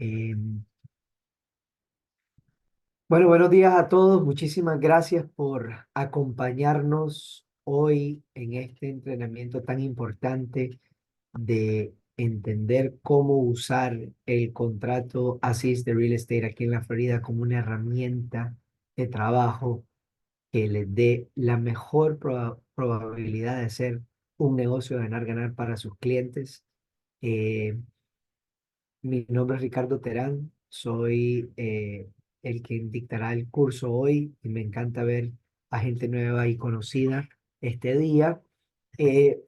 Eh, bueno, buenos días a todos. Muchísimas gracias por acompañarnos hoy en este entrenamiento tan importante de entender cómo usar el contrato Assist de Real Estate aquí en la Florida como una herramienta de trabajo que les dé la mejor probabilidad de hacer un negocio de ganar-ganar para sus clientes. Eh, Mi nombre es Ricardo Terán, soy el que dictará el curso hoy y me encanta ver a gente nueva y conocida este día. Eh,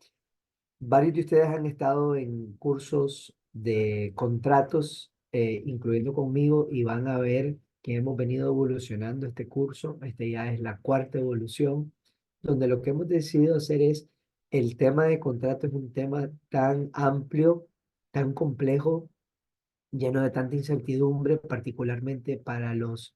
Varios de ustedes han estado en cursos de contratos, incluyendo conmigo, y van a ver que hemos venido evolucionando este curso. Este ya es la cuarta evolución, donde lo que hemos decidido hacer es, el tema de contrato es un tema tan amplio, tan complejo, lleno de tanta incertidumbre, particularmente para los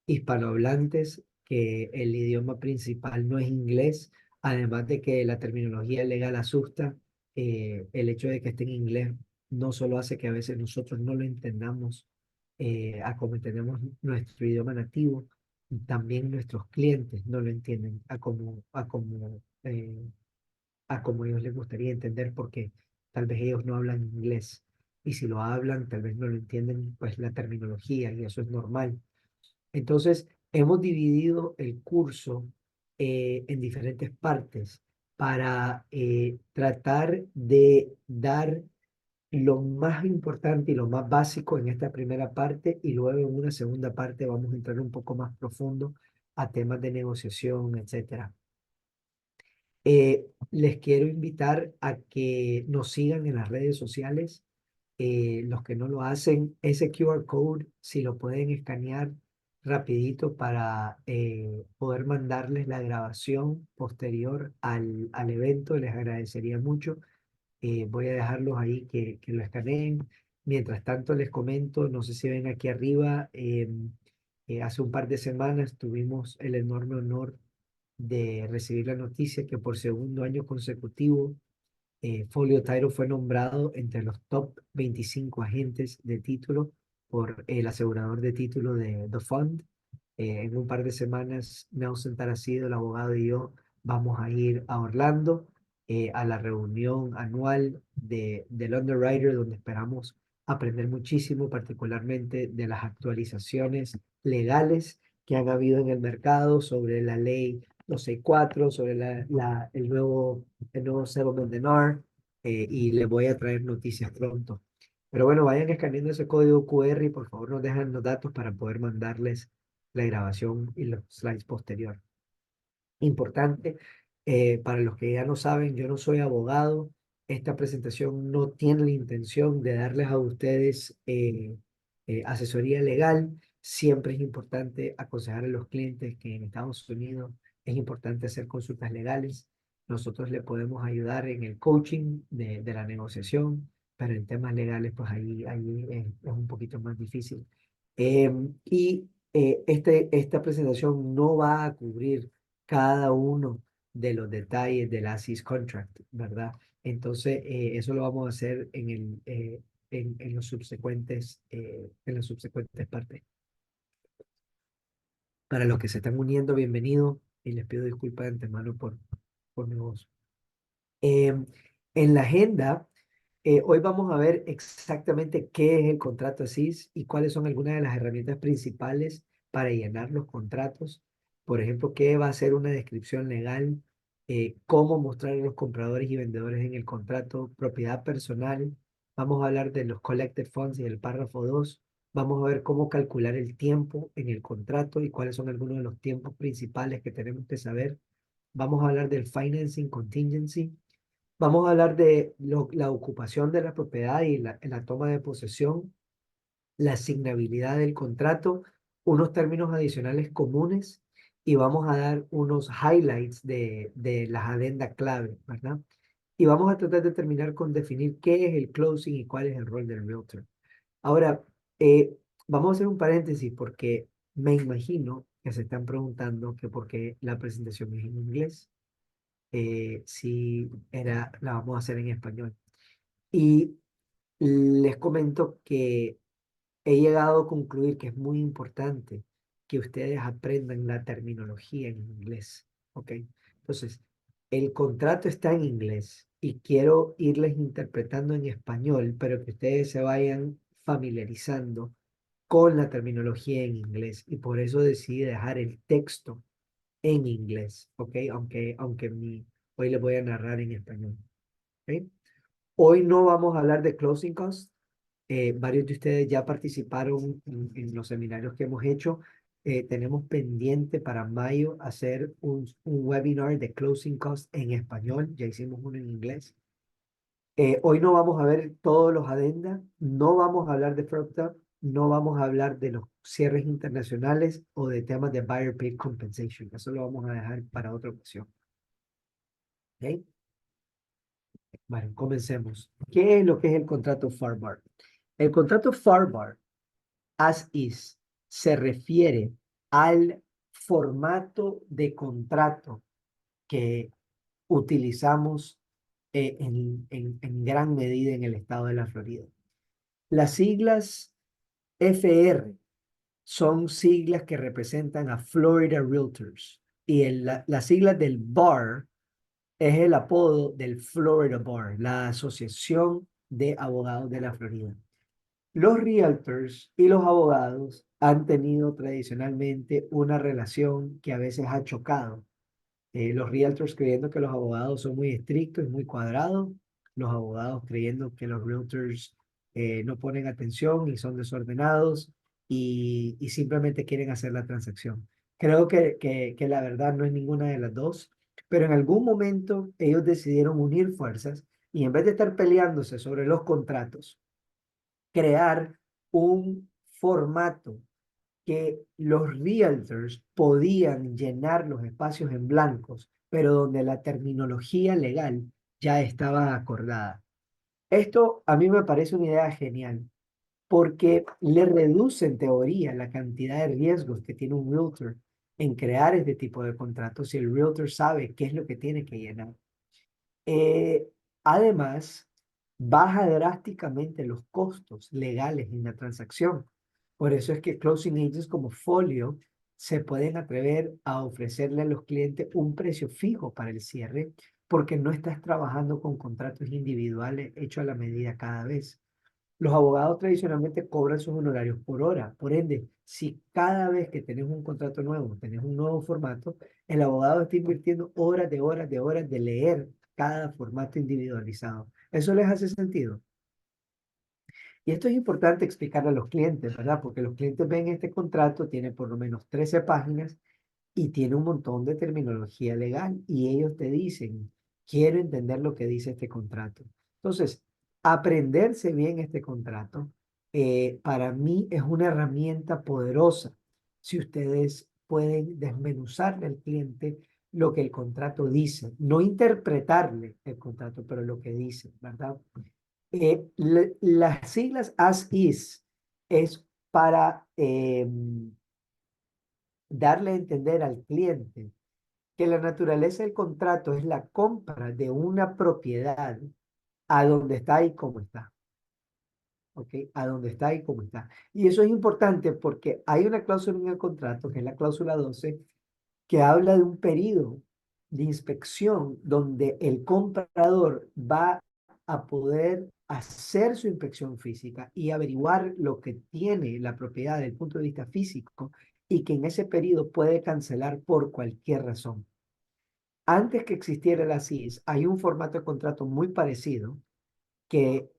hispanohablantes, que el idioma principal no es inglés, además de que la terminología legal asusta. El hecho de que esté en inglés no solo hace que a veces nosotros no lo entendamos a como entendemos nuestro idioma nativo, también nuestros clientes no lo entienden a como ellos les gustaría entender, porque tal vez ellos no hablan inglés, y si lo hablan tal vez no lo entienden pues la terminología, y eso es normal. Entonces hemos dividido el curso en diferentes partes para tratar de dar lo más importante y lo más básico en esta primera parte, y luego en una segunda parte vamos a entrar un poco más profundo a temas de negociación, etcétera. Les quiero invitar a que nos sigan en las redes sociales. Los que no lo hacen, ese QR code, si lo pueden escanear rapidito para poder mandarles la grabación posterior al evento, les agradecería mucho. Voy a dejarlos ahí que lo escaneen. Mientras tanto, les comento, no sé si ven aquí arriba, hace un par de semanas tuvimos el enorme honor de recibir la noticia que por segundo año consecutivo Folio Tyro fue nombrado entre los top 25 agentes de título por el asegurador de título de The Fund. En un par de semanas, Nelson Taracido, el abogado, y yo vamos a ir a Orlando a la reunión anual del Underwriter, donde esperamos aprender muchísimo, particularmente de las actualizaciones legales que han habido en el mercado sobre la ley 264, sobre el nuevo settlement de NAR, y les voy a traer noticias pronto. Pero bueno, vayan escaneando ese código QR y por favor nos dejan los datos para poder mandarles la grabación y los slides posterior. Importante, para los que ya no saben, yo no soy abogado. Esta presentación no tiene la intención de darles a ustedes asesoría legal. Siempre es importante aconsejar a los clientes que en Estados Unidos es importante hacer consultas legales. Nosotros le podemos ayudar en el coaching de la negociación, pero en temas legales, pues ahí es un poquito más difícil. Esta presentación no va a cubrir cada uno de los detalles del ASIS contract, ¿verdad? Entonces, eso lo vamos a hacer en las subsecuentes partes. Para los que se están uniendo, bienvenido, y les pido disculpas de antemano por mi voz. Em, en la agenda, hoy vamos a ver exactamente qué es el contrato ASIS y cuáles son algunas de las herramientas principales para llenar los contratos. Por ejemplo, qué va a ser una descripción legal, cómo mostrar a los compradores y vendedores en el contrato, propiedad personal. Vamos a hablar de los collected funds y el párrafo 2. Vamos a ver cómo calcular el tiempo en el contrato y cuáles son algunos de los tiempos principales que tenemos que saber. Vamos a hablar del financing contingency. Vamos a hablar de la ocupación de la propiedad y la toma de posesión, la asignabilidad del contrato, unos términos adicionales comunes, y vamos a dar unos highlights de las adendas clave, ¿verdad? Y vamos a tratar de terminar con definir qué es el closing y cuál es el rol del realtor. Ahora, vamos a hacer un paréntesis porque me imagino que se están preguntando que por qué la presentación es en inglés, si la vamos a hacer en español. Y les comento que he llegado a concluir que es muy importante que ustedes aprendan la terminología en inglés, ¿ok? Entonces, el contrato está en inglés y quiero irles interpretando en español, pero que ustedes se vayan familiarizando con la terminología en inglés y por eso decidí dejar el texto en inglés, ¿ok? Hoy les voy a narrar en español, ¿ok? Hoy no vamos a hablar de closing costs. Varios de ustedes ya participaron en los seminarios que hemos hecho. Tenemos pendiente para mayo hacer un webinar de closing costs en español. Ya hicimos uno en inglés. Hoy no vamos a ver todos los adendas, no vamos a hablar de FERPTA, no vamos a hablar de los cierres internacionales o de temas de buyer paid compensation. Eso lo vamos a dejar para otra ocasión. ¿Ok? Bueno, comencemos. ¿Qué es lo que es el contrato FARBAR? El contrato FARBAR, as is, se refiere al formato de contrato que utilizamos en gran medida en el estado de la Florida. Las siglas FR son siglas que representan a Florida Realtors y las siglas del BAR es el apodo del Florida Bar, la Asociación de Abogados de la Florida. Los realtors y los abogados han tenido tradicionalmente una relación que a veces ha chocado. Los realtors creyendo que los abogados son muy estrictos y muy cuadrados, los abogados creyendo que los realtors no ponen atención y son desordenados y simplemente quieren hacer la transacción. Creo que la verdad no es ninguna de las dos, pero en algún momento ellos decidieron unir fuerzas y en vez de estar peleándose sobre los contratos, crear un formato que los realtors podían llenar los espacios en blancos, pero donde la terminología legal ya estaba acordada. Esto a mí me parece una idea genial porque le reduce en teoría la cantidad de riesgos que tiene un realtor en crear este tipo de contratos si el realtor sabe qué es lo que tiene que llenar. Eh, Además, baja drásticamente los costos legales en la transacción. Por eso es que closing agents como Folio se pueden atrever a ofrecerle a los clientes un precio fijo para el cierre porque no estás trabajando con contratos individuales hechos a la medida cada vez. Los abogados tradicionalmente cobran sus honorarios por hora. Por ende, si cada vez que tenés un contrato nuevo, tenés un nuevo formato, el abogado está invirtiendo horas de horas de horas de leer cada formato individualizado. ¿Eso les hace sentido? Y esto es importante explicarle a los clientes, ¿verdad? Porque los clientes ven este contrato, tiene por lo menos 13 páginas y tiene un montón de terminología legal y ellos te dicen, quiero entender lo que dice este contrato. Entonces, aprenderse bien este contrato para mí es una herramienta poderosa si ustedes pueden desmenuzarle al cliente lo que el contrato dice, no interpretarle el contrato, pero lo que dice, ¿verdad? Las siglas as is es para darle a entender al cliente que la naturaleza del contrato es la compra de una propiedad a donde está y cómo está. ¿Ok? A donde está y cómo está. Y eso es importante porque hay una cláusula en el contrato, que es la cláusula 12, que habla de un periodo de inspección donde el comprador va a poder hacer su inspección física y averiguar lo que tiene la propiedad desde el punto de vista físico y que en ese periodo puede cancelar por cualquier razón. Antes que existiera la CIS, hay un formato de contrato muy parecido que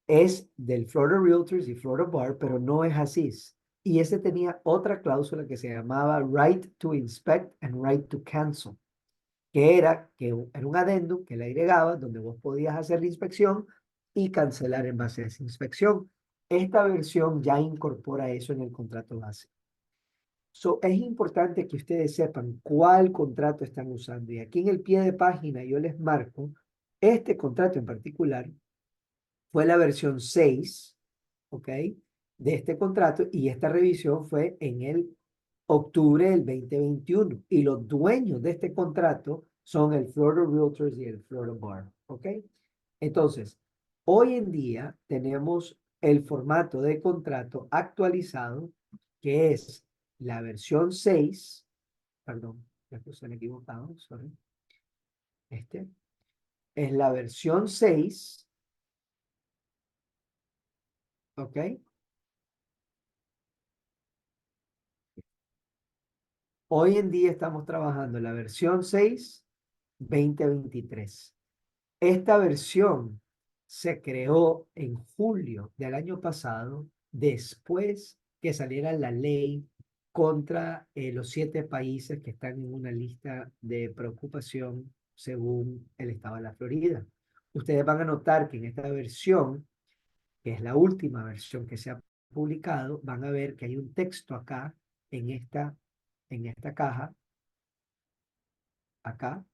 es del Florida Realtors y Florida Bar, pero no es así. Y ese tenía otra cláusula que se llamaba Right to Inspect and Right to Cancel, que era un adendum que le agregaba donde vos podías hacer la inspección y cancelar en base a esa inspección. Esta versión ya incorpora eso en el contrato base. So, es importante que ustedes sepan cuál contrato están usando. Y aquí en el pie de página yo les marco, este contrato en particular fue la versión 6, ¿ok? De este contrato y esta revisión fue en el octubre del 2021. Y los dueños de este contrato son el Florida Realtors y el Florida Bar, ¿ok? Entonces, hoy en día tenemos el formato de contrato actualizado, que es la versión 6, perdón, ya puse el equivocado, sorry. Este es la versión 6, ¿ok? Hoy en día estamos trabajando en la versión 6, 2023. Esta versión se creó en julio del año pasado, después que saliera la ley contra los 7 países que están en una lista de preocupación según el estado de la Florida. Ustedes van a notar que en esta versión, que es la última versión que se ha publicado, van a ver que hay un texto acá en esta caja, acá,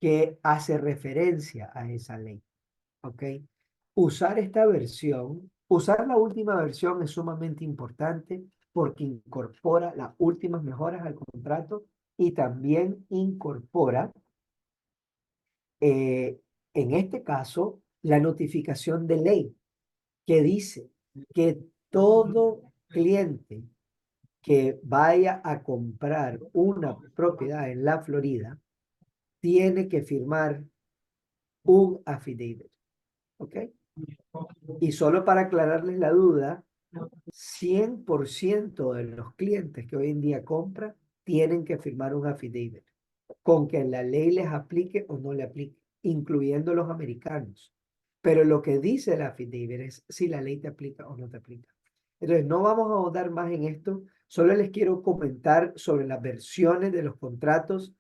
que hace referencia a esa ley. ¿Ok? Usar esta versión, usar la última versión es sumamente importante porque incorpora las últimas mejoras al contrato y también incorpora, eh, en este caso, la notificación de ley que dice que todo cliente que vaya a comprar una propiedad en la Florida tiene que firmar un affidavit. ¿Ok? Y solo para aclararles la duda, 100% de los clientes que hoy en día compran tienen que firmar un affidavit con que la ley les aplique o no le aplique, incluyendo los americanos. Pero lo que dice el affidavit es si la ley te aplica o no te aplica. Entonces, no vamos a ahondar más en esto, solo les quiero comentar sobre las versiones de los contratos.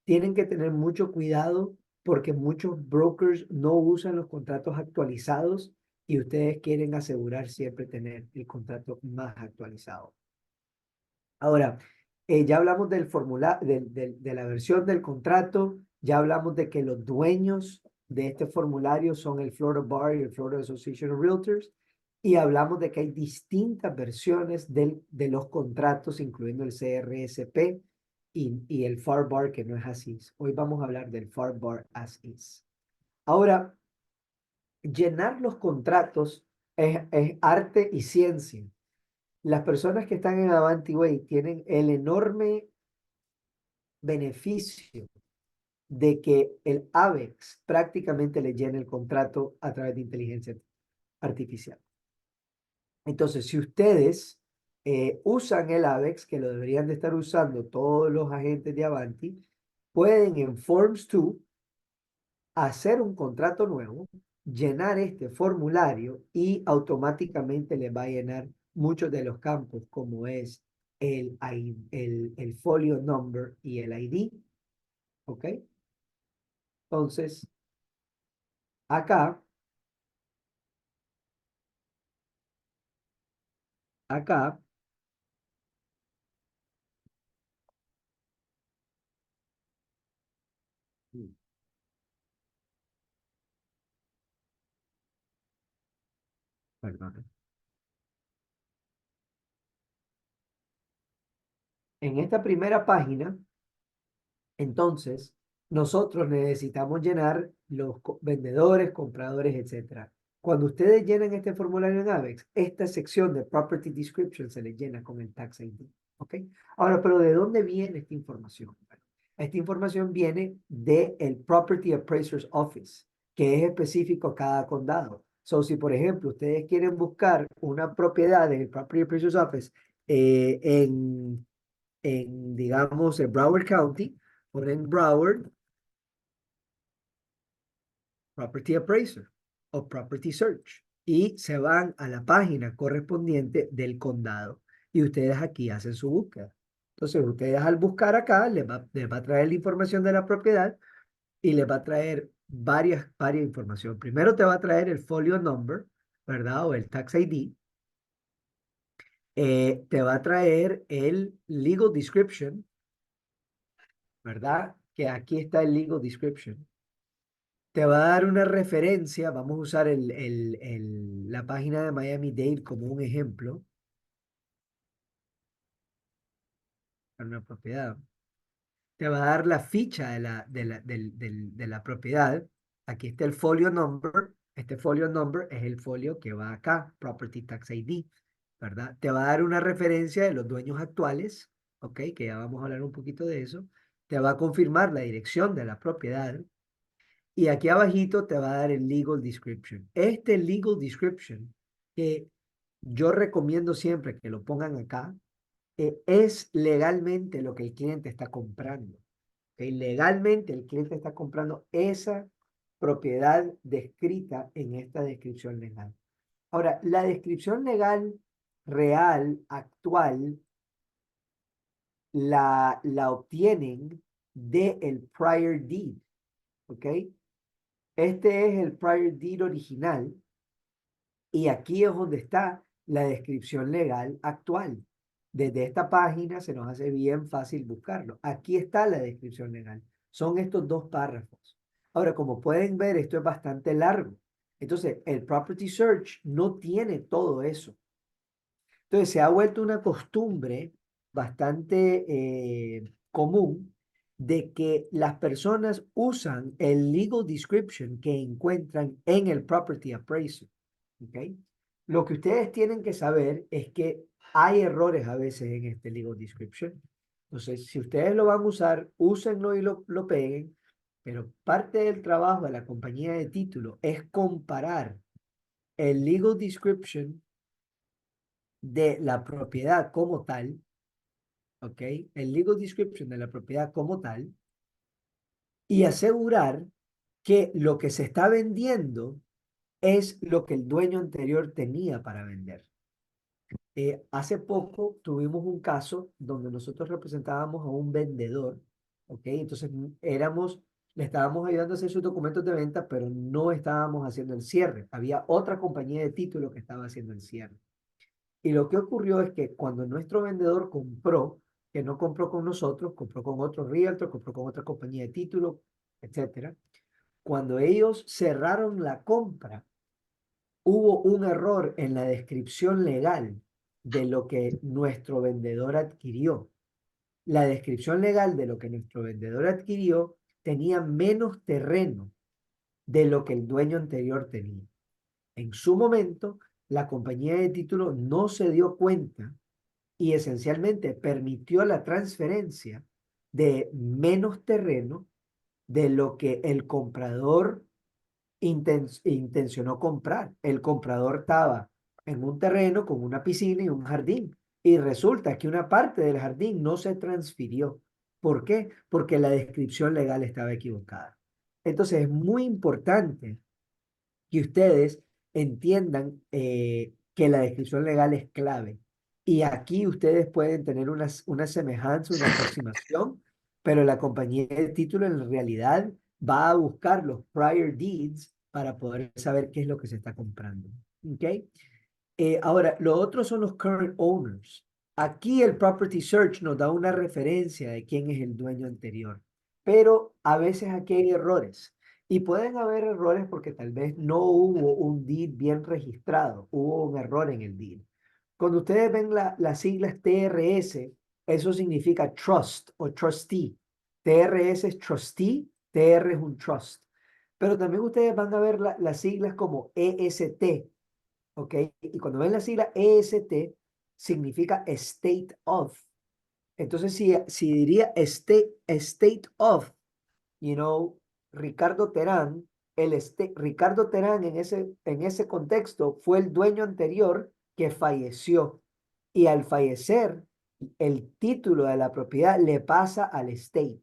Tienen que tener mucho cuidado porque muchos brokers no usan los contratos actualizados y ustedes quieren asegurar siempre tener el contrato más actualizado. Ahora, ya hablamos del de la versión del contrato, ya hablamos de que los dueños de este formulario son el Florida Bar y el Florida Association of Realtors, y hablamos de que hay distintas versiones de los contratos, incluyendo el CRSP y el FAR Bar, que no es así. Hoy vamos a hablar del FAR Bar as is. Ahora, llenar los contratos es arte y ciencia. Las personas que están en Avanti Way tienen el enorme beneficio de que el AVEX prácticamente le llene el contrato a través de inteligencia artificial. Entonces, si ustedes usan el AVEX, que lo deberían de estar usando todos los agentes de Avanti, pueden en Forms 2 hacer un contrato nuevo, llenar este formulario y automáticamente le va a llenar muchos de los campos, como es el folio number y el ID. ¿Ok? Entonces, acá, acá, perdón, en esta primera página, entonces, nosotros necesitamos llenar los vendedores, compradores, etcétera. Cuando ustedes llenan este formulario en AVEX, esta sección de Property Description se le llena con el Tax ID. ¿Ok? Ahora, pero ¿de dónde viene esta información? Bueno, esta información viene del Property Appraiser's Office, que es específico a cada condado. So, si por ejemplo ustedes quieren buscar una propiedad en el Property Appraiser's Office digamos, en Broward County, ponen Broward Property Appraiser o Property Search y se van a la página correspondiente del condado y ustedes aquí hacen su búsqueda. Entonces, ustedes al buscar acá les va a traer la información de la propiedad y les va a traer varias información. Primero te va a traer el folio number, ¿verdad? O el tax ID. Te va a traer el legal description, ¿verdad? Que aquí está el legal description. Te va a dar una referencia, vamos a usar la página de Miami-Dade como un ejemplo para una propiedad. Te va a dar la ficha de la propiedad. Aquí está el folio number Este folio number es el folio que va acá, Property Tax ID, ¿verdad? Te va a dar una referencia de los dueños actuales, ¿ok? Que ya vamos a hablar un poquito de eso. Te va a confirmar la dirección de la propiedad. Y aquí abajito te va a dar el legal description. Este legal description, que yo recomiendo siempre que lo pongan acá, es legalmente lo que el cliente está comprando. ¿Ok? Legalmente el cliente está comprando esa propiedad descrita en esta descripción legal. Ahora, la descripción legal real, actual, la obtienen del prior deed. ¿Ok? Este es el prior deed original y aquí es donde está la descripción legal actual. Desde esta página se nos hace bien fácil buscarlo. Aquí está la descripción legal. Son estos dos párrafos. Ahora, como pueden ver, esto es bastante largo. Entonces, el Property Search no tiene todo eso. Entonces, se ha vuelto una costumbre bastante común de que las personas usan el legal description que encuentran en el Property Appraisal. ¿Ok? Lo que ustedes tienen que saber es que hay errores a veces en este legal description. Entonces, si ustedes lo van a usar, úsenlo y lo peguen, pero parte del trabajo de la compañía de título es comparar el legal description de la propiedad como tal, ¿ok? El legal description de la propiedad como tal, y asegurar que lo que se está vendiendo es lo que el dueño anterior tenía para vender. Hace poco tuvimos un caso donde nosotros representábamos a un vendedor, ¿ok? Entonces le estábamos ayudando a hacer sus documentos de venta, pero no estábamos haciendo el cierre. Había otra compañía de título que estaba haciendo el cierre. Y lo que ocurrió es que cuando nuestro vendedor compró, que no compró con nosotros, compró con otro realtor, compró con otra compañía de título, etcétera. Cuando ellos cerraron la compra, hubo un error en la descripción legal de lo que nuestro vendedor adquirió. La descripción legal de lo que nuestro vendedor adquirió tenía menos terreno de lo que el dueño anterior tenía. En su momento, la compañía de título no se dio cuenta y esencialmente permitió la transferencia de menos terreno de lo que el comprador intencionó comprar. El comprador estaba en un terreno con una piscina y un jardín y resulta que una parte del jardín no se transfirió. ¿Por qué? Porque la descripción legal estaba equivocada. Entonces es muy importante que ustedes entiendan que la descripción legal es clave. Y aquí ustedes pueden tener una semejanza, una aproximación, pero la compañía de título en realidad va a buscar los prior deeds para poder saber qué es lo que se está comprando. ¿Ok? Ahora, lo otro son los current owners. Aquí el Property Search nos da una referencia de quién es el dueño anterior, pero a veces aquí hay errores. Y pueden haber errores porque tal vez no hubo un deed bien registrado, hubo un error en el deed. Cuando ustedes ven las siglas TRS, eso significa trust o trustee. TRS es trustee, TR es un trust. Pero también ustedes van a ver las siglas como EST, ¿ok? Y cuando ven la sigla EST, significa State of. Entonces, si diría state of, you know, Ricardo Terán, Ricardo Terán en ese contexto fue el dueño anterior que falleció. Y al fallecer, el título de la propiedad le pasa al estate.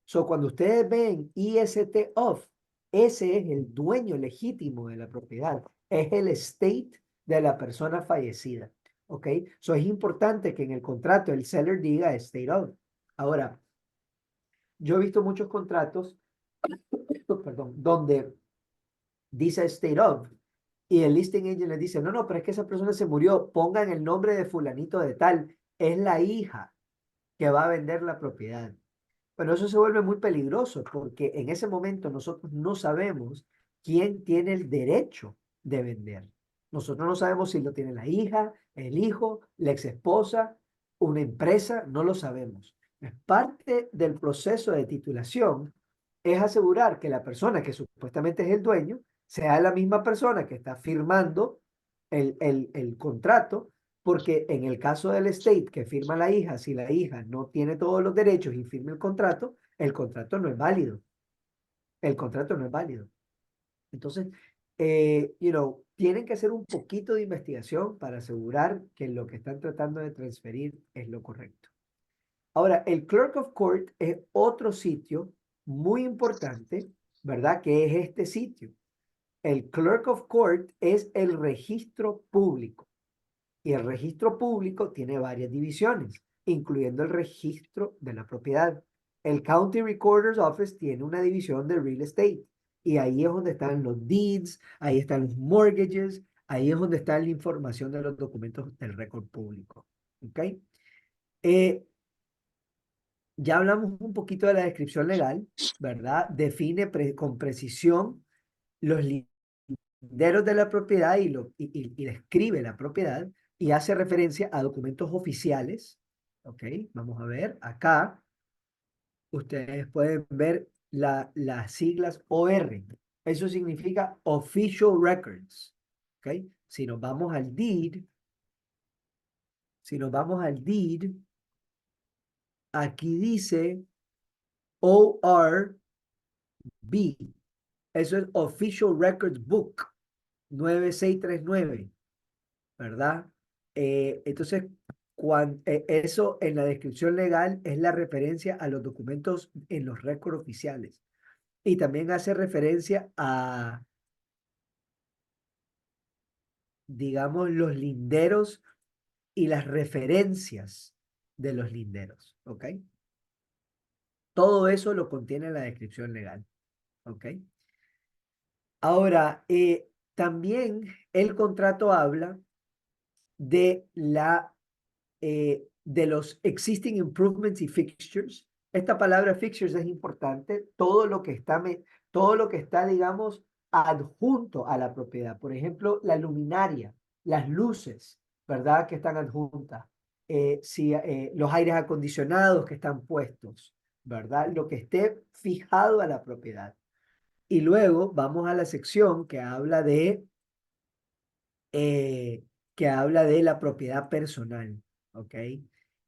So, cuando ustedes ven IST of, ese es el dueño legítimo de la propiedad. Es el estate de la persona fallecida. ¿Ok? So, es importante que en el contrato el seller diga estate of. Ahora, yo he visto muchos contratos, perdón, donde dice state of y el listing agent le dice, no, no, pero es que esa persona se murió, pongan el nombre de fulanito de tal, es la hija que va a vender la propiedad. Pero eso se vuelve muy peligroso porque en ese momento nosotros no sabemos quién tiene el derecho de vender. Nosotros no sabemos si lo tiene la hija, el hijo, la exesposa, una empresa, no lo sabemos. Es parte del proceso de titulación es asegurar que la persona que supuestamente es el dueño sea la misma persona que está firmando el contrato, porque en el caso del estate que firma la hija, si la hija no tiene todos los derechos y firma el contrato no es válido. El contrato no es válido. Entonces, tienen que hacer un poquito de investigación para asegurar que lo que están tratando de transferir es lo correcto. Ahora, el Clerk of Court es otro sitio muy importante, ¿verdad? Que es este sitio. El Clerk of Court es el registro público. Y el registro público tiene varias divisiones, incluyendo el registro de la propiedad. El County Recorder's Office tiene una división de real estate. Y ahí es donde están los deeds, ahí están los mortgages, ahí es donde está la información de los documentos del récord público. ¿Ok? Eh, ya hablamos un poquito de la descripción legal, ¿verdad? Define con precisión los linderos de la propiedad y describe la propiedad y hace referencia a documentos oficiales. ¿Ok? Vamos a ver acá. Ustedes pueden ver las siglas OR. Eso significa Official Records. ¿Ok? Si nos vamos al deed, aquí dice ORB. Eso es Official Records Book 9639, ¿verdad? Entonces, eso en la descripción legal es la referencia a los documentos en los récords oficiales. Y también hace referencia a, digamos, los linderos y las referencias de los linderos, ¿ok? Todo eso lo contiene la descripción legal, ¿ok? Ahora, también el contrato habla de de los existing improvements y fixtures. Esta palabra fixtures es importante. Todo lo que está, digamos, adjunto a la propiedad. Por ejemplo, la luminaria, las luces, ¿verdad? Que están adjuntas. Los aires acondicionados que están puestos, ¿verdad? Lo que esté fijado a la propiedad. Y luego vamos a la sección eh, que habla de la propiedad personal, ¿ok?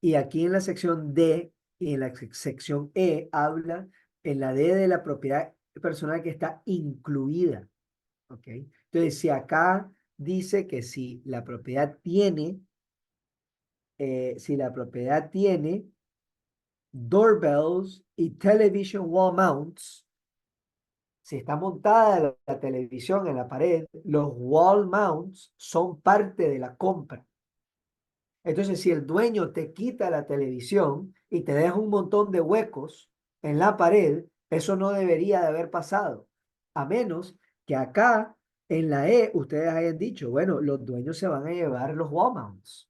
Y aquí en la sección D y en la sección E habla en la D de la propiedad personal que está incluida, ¿ok? Entonces, si acá dice que si la propiedad tiene doorbells y television wall mounts, si está montada la televisión en la pared, los wall mounts son parte de la compra. Entonces, si el dueño te quita la televisión y te deja un montón de huecos en la pared, eso no debería de haber pasado. A menos que acá en la E ustedes hayan dicho, bueno, los dueños se van a llevar los wall mounts.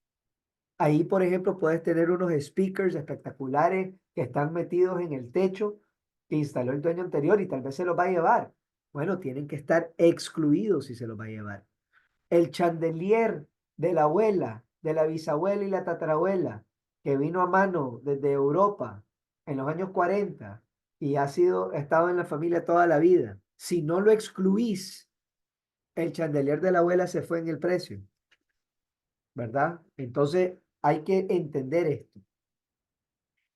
Ahí, por ejemplo, puedes tener unos speakers espectaculares que están metidos en el techo que instaló el dueño anterior y tal vez se los va a llevar. Bueno, tienen que estar excluidos si se los va a llevar. El chandelier de la abuela, de la bisabuela y la tatarabuela, que vino a mano desde Europa en los años 40 y ha estado en la familia toda la vida. Si no lo excluís, el chandelier de la abuela se fue en el precio, ¿verdad? Entonces hay que entender esto.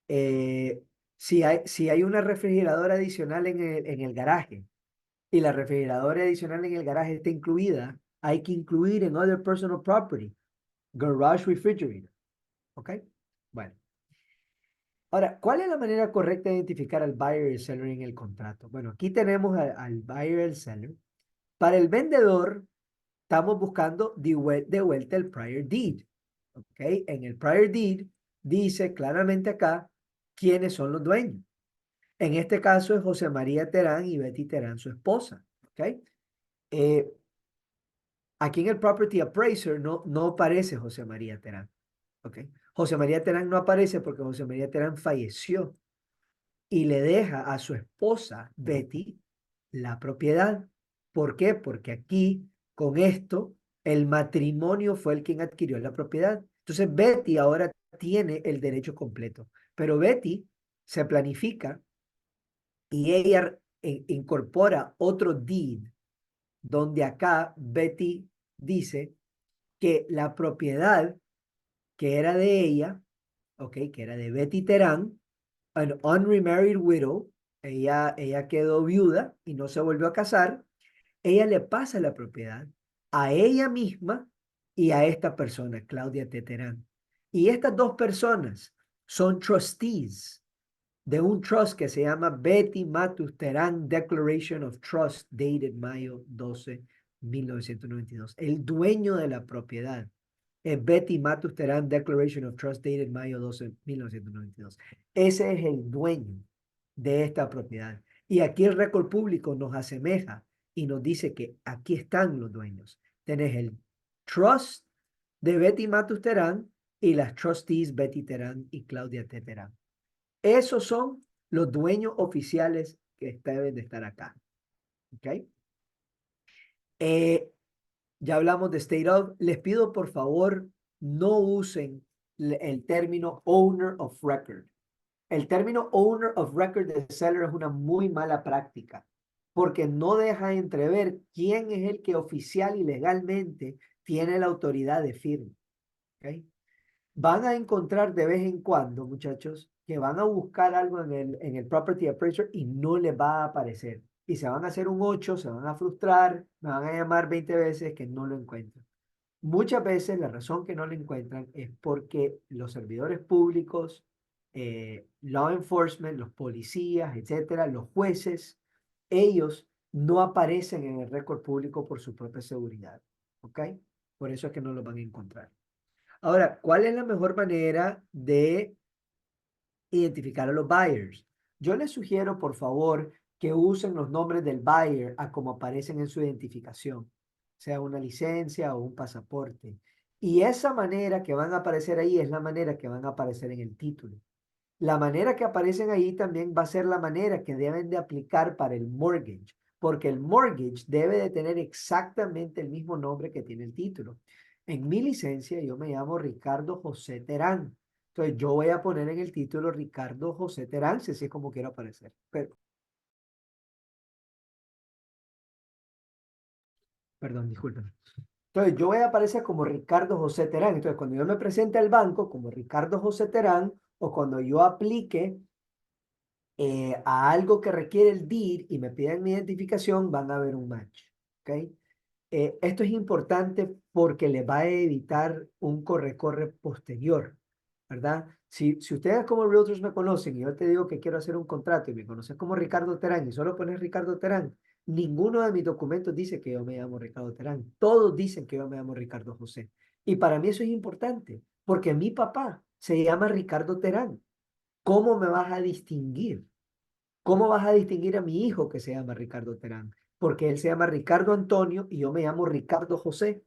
Eh, si hay una refrigeradora adicional en el garaje y la refrigeradora adicional en el garaje está incluida, hay que incluir en Other Personal Property garage refrigerator. ¿Ok? Bueno. Ahora, ¿cuál es la manera correcta de identificar al buyer y el seller en el contrato? Bueno, aquí tenemos al buyer y el seller. Para el vendedor, estamos buscando de vuelta el prior deed. ¿Ok? En el prior deed dice claramente acá quiénes son los dueños. En este caso es José María Terán y Betty Terán, su esposa. ¿Ok? Eh, Aquí en el Property Appraiser no aparece José María Terán. ¿Ok? José María Terán no aparece porque José María Terán falleció y le deja a su esposa Betty la propiedad. ¿Por qué? Porque aquí, con esto, el matrimonio fue el quien adquirió la propiedad. Entonces Betty ahora tiene el derecho completo. Pero Betty se planifica y ella incorpora otro deed donde acá Betty dice que la propiedad que era de ella, ok, que era de Betty Terán, an unremarried widow, ella quedó viuda y no se volvió a casar, ella le pasa la propiedad a ella misma y a esta persona, Claudia Teterán. Y estas dos personas son trustees de un trust que se llama Betty Matus Terán Declaration of Trust, dated Mayo 12, 1992. El dueño de la propiedad es Betty Matus Terán Declaration of Trust, dated Mayo 12, 1992. Ese es el dueño de esta propiedad. Y aquí el récord público nos asemeja y nos dice que aquí están los dueños. Tenés el trust de Betty Matus Terán y las trustees Betty Terán y Claudia Terán. Esos son los dueños oficiales que deben de estar acá. ¿Ok? Ya hablamos de state of. Les pido por favor no usen el término owner of record. El término owner of record de seller es una muy mala práctica porque no deja entrever quién es el que oficial y legalmente tiene la autoridad de firma. ¿Ok? Van a encontrar de vez en cuando, muchachos, que van a buscar algo en el Property Appraiser y no les va a aparecer. Y se van a hacer un 8, se van a frustrar, me van a llamar 20 veces que no lo encuentran. Muchas veces la razón que no lo encuentran es porque los servidores públicos, law enforcement, los policías, etcétera, los jueces, ellos no aparecen en el récord público por su propia seguridad. ¿Ok? Por eso es que no lo van a encontrar. Ahora, ¿cuál es la mejor manera de identificar a los buyers? Yo les sugiero, por favor, que usen los nombres del buyer a como aparecen en su identificación, sea una licencia o un pasaporte. Y esa manera que van a aparecer ahí es la manera que van a aparecer en el título. La manera que aparecen ahí también va a ser la manera que deben de aplicar para el mortgage, porque el mortgage debe de tener exactamente el mismo nombre que tiene el título. En mi licencia yo me llamo Ricardo José Terán. Entonces yo voy a poner en el título Ricardo José Terán, si así es como quiero aparecer. Perdón, disculpen. Entonces yo voy a aparecer como Ricardo José Terán. Entonces cuando yo me presente al banco como Ricardo José Terán o cuando yo aplique a algo que requiere el DIR y me piden mi identificación, van a ver un match. ¿Ok? Esto es importante porque le va a evitar un corre-corre posterior, ¿verdad? Si ustedes como realtors me conocen y yo te digo que quiero hacer un contrato y me conoces como Ricardo Terán y solo pones Ricardo Terán, ninguno de mis documentos dice que yo me llamo Ricardo Terán. Todos dicen que yo me llamo Ricardo José. Y para mí eso es importante porque mi papá se llama Ricardo Terán. ¿Cómo me vas a distinguir? ¿Cómo vas a distinguir a mi hijo que se llama Ricardo Terán? Porque él se llama Ricardo Antonio y yo me llamo Ricardo José.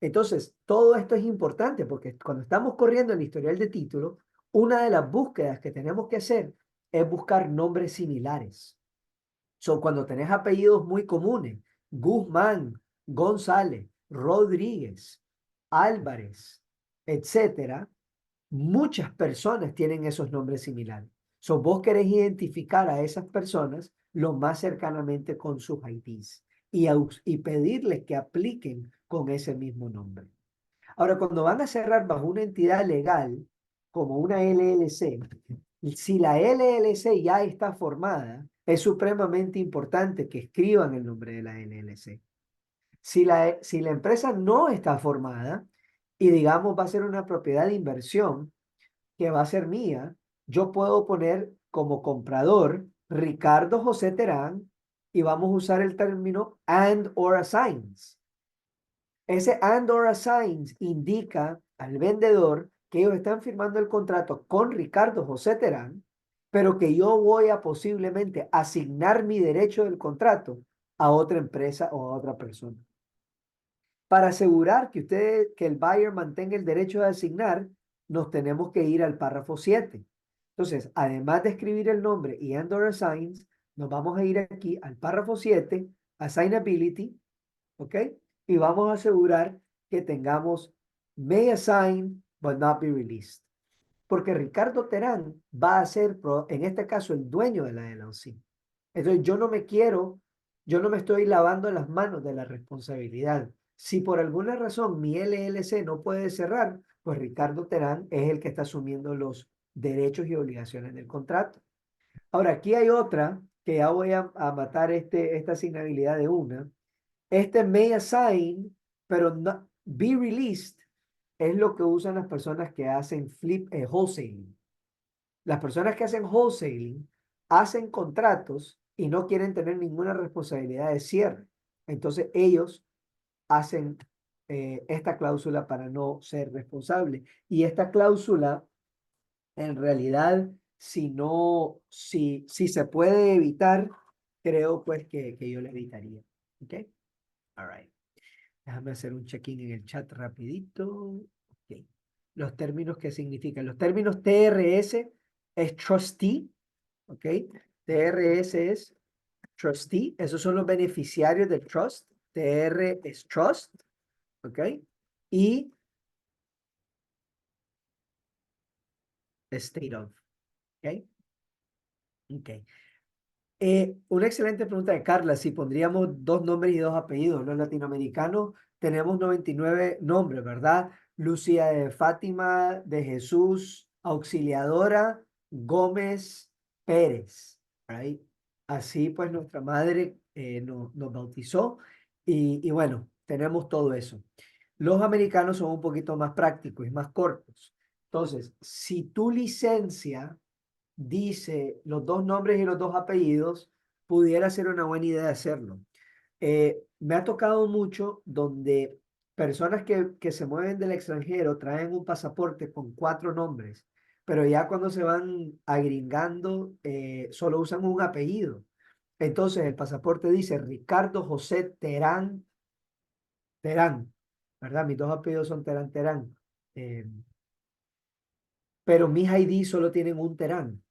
Entonces, todo esto es importante porque cuando estamos corriendo el historial de título, una de las búsquedas que tenemos que hacer es buscar nombres similares. Cuando tenés apellidos muy comunes, Guzmán, González, Rodríguez, Álvarez, etcétera, muchas personas tienen esos nombres similares. Vos querés identificar a esas personas lo más cercanamente con sus IDs y pedirles que apliquen con ese mismo nombre. Ahora, cuando van a cerrar bajo una entidad legal, como una LLC, si la LLC ya está formada, es supremamente importante que escriban el nombre de la LLC. Si la empresa no está formada y digamos va a ser una propiedad de inversión, que va a ser mía, yo puedo poner como comprador Ricardo José Terán y vamos a usar el término and or assigns. Ese and or assigns indica al vendedor que ellos están firmando el contrato con Ricardo José Terán, pero que yo voy a posiblemente asignar mi derecho del contrato a otra empresa o a otra persona. Para asegurar que el buyer mantenga el derecho de asignar, nos tenemos que ir al párrafo 7. Entonces, además de escribir el nombre y and or assigns, nos vamos a ir aquí al párrafo 7, assignability, ¿ok? Y vamos a asegurar que tengamos may assign but not be released. Porque Ricardo Terán va a ser, en este caso, el dueño de la LLC. Entonces, yo no me quiero yo no me estoy lavando las manos de la responsabilidad. Si por alguna razón mi LLC no puede cerrar, pues Ricardo Terán es el que está asumiendo los derechos y obligaciones del contrato. Ahora, aquí hay otra que ya voy a matar esta asignabilidad de una. Este may assign, pero no, be released es lo que usan las personas que hacen wholesaling. Las personas que hacen wholesaling hacen contratos y no quieren tener ninguna responsabilidad de cierre. Entonces ellos hacen esta cláusula para no ser responsable. Y esta cláusula, en realidad, si se puede evitar, creo pues que yo la evitaría. ¿Ok? All right. Déjame hacer un check-in en el chat rapidito. Ok. Los términos que significan. Los términos TRS es trustee, ¿ok? TRS es trustee. Esos son los beneficiarios del trust. TR es trust, ¿ok? Y state of, ¿ok? Ok. Una excelente pregunta de Carla. Si pondríamos dos nombres y dos apellidos, los latinoamericanos tenemos 99 nombres, ¿verdad? Lucía de Fátima, de Jesús, Auxiliadora, Gómez, Pérez. Right? Así pues nuestra madre nos bautizó y bueno, tenemos todo eso. Los americanos son un poquito más prácticos y más cortos. Entonces, si tu licencia dice los dos nombres y los dos apellidos, pudiera ser una buena idea hacerlo. Me ha tocado mucho donde personas que se mueven del extranjero traen un pasaporte con cuatro nombres, pero ya cuando se van agringando, solo usan un apellido. Entonces el pasaporte dice Ricardo José Terán, Terán, ¿verdad? Mis dos apellidos son Terán, Terán. Eh, pero mis ID solo tienen un Terán.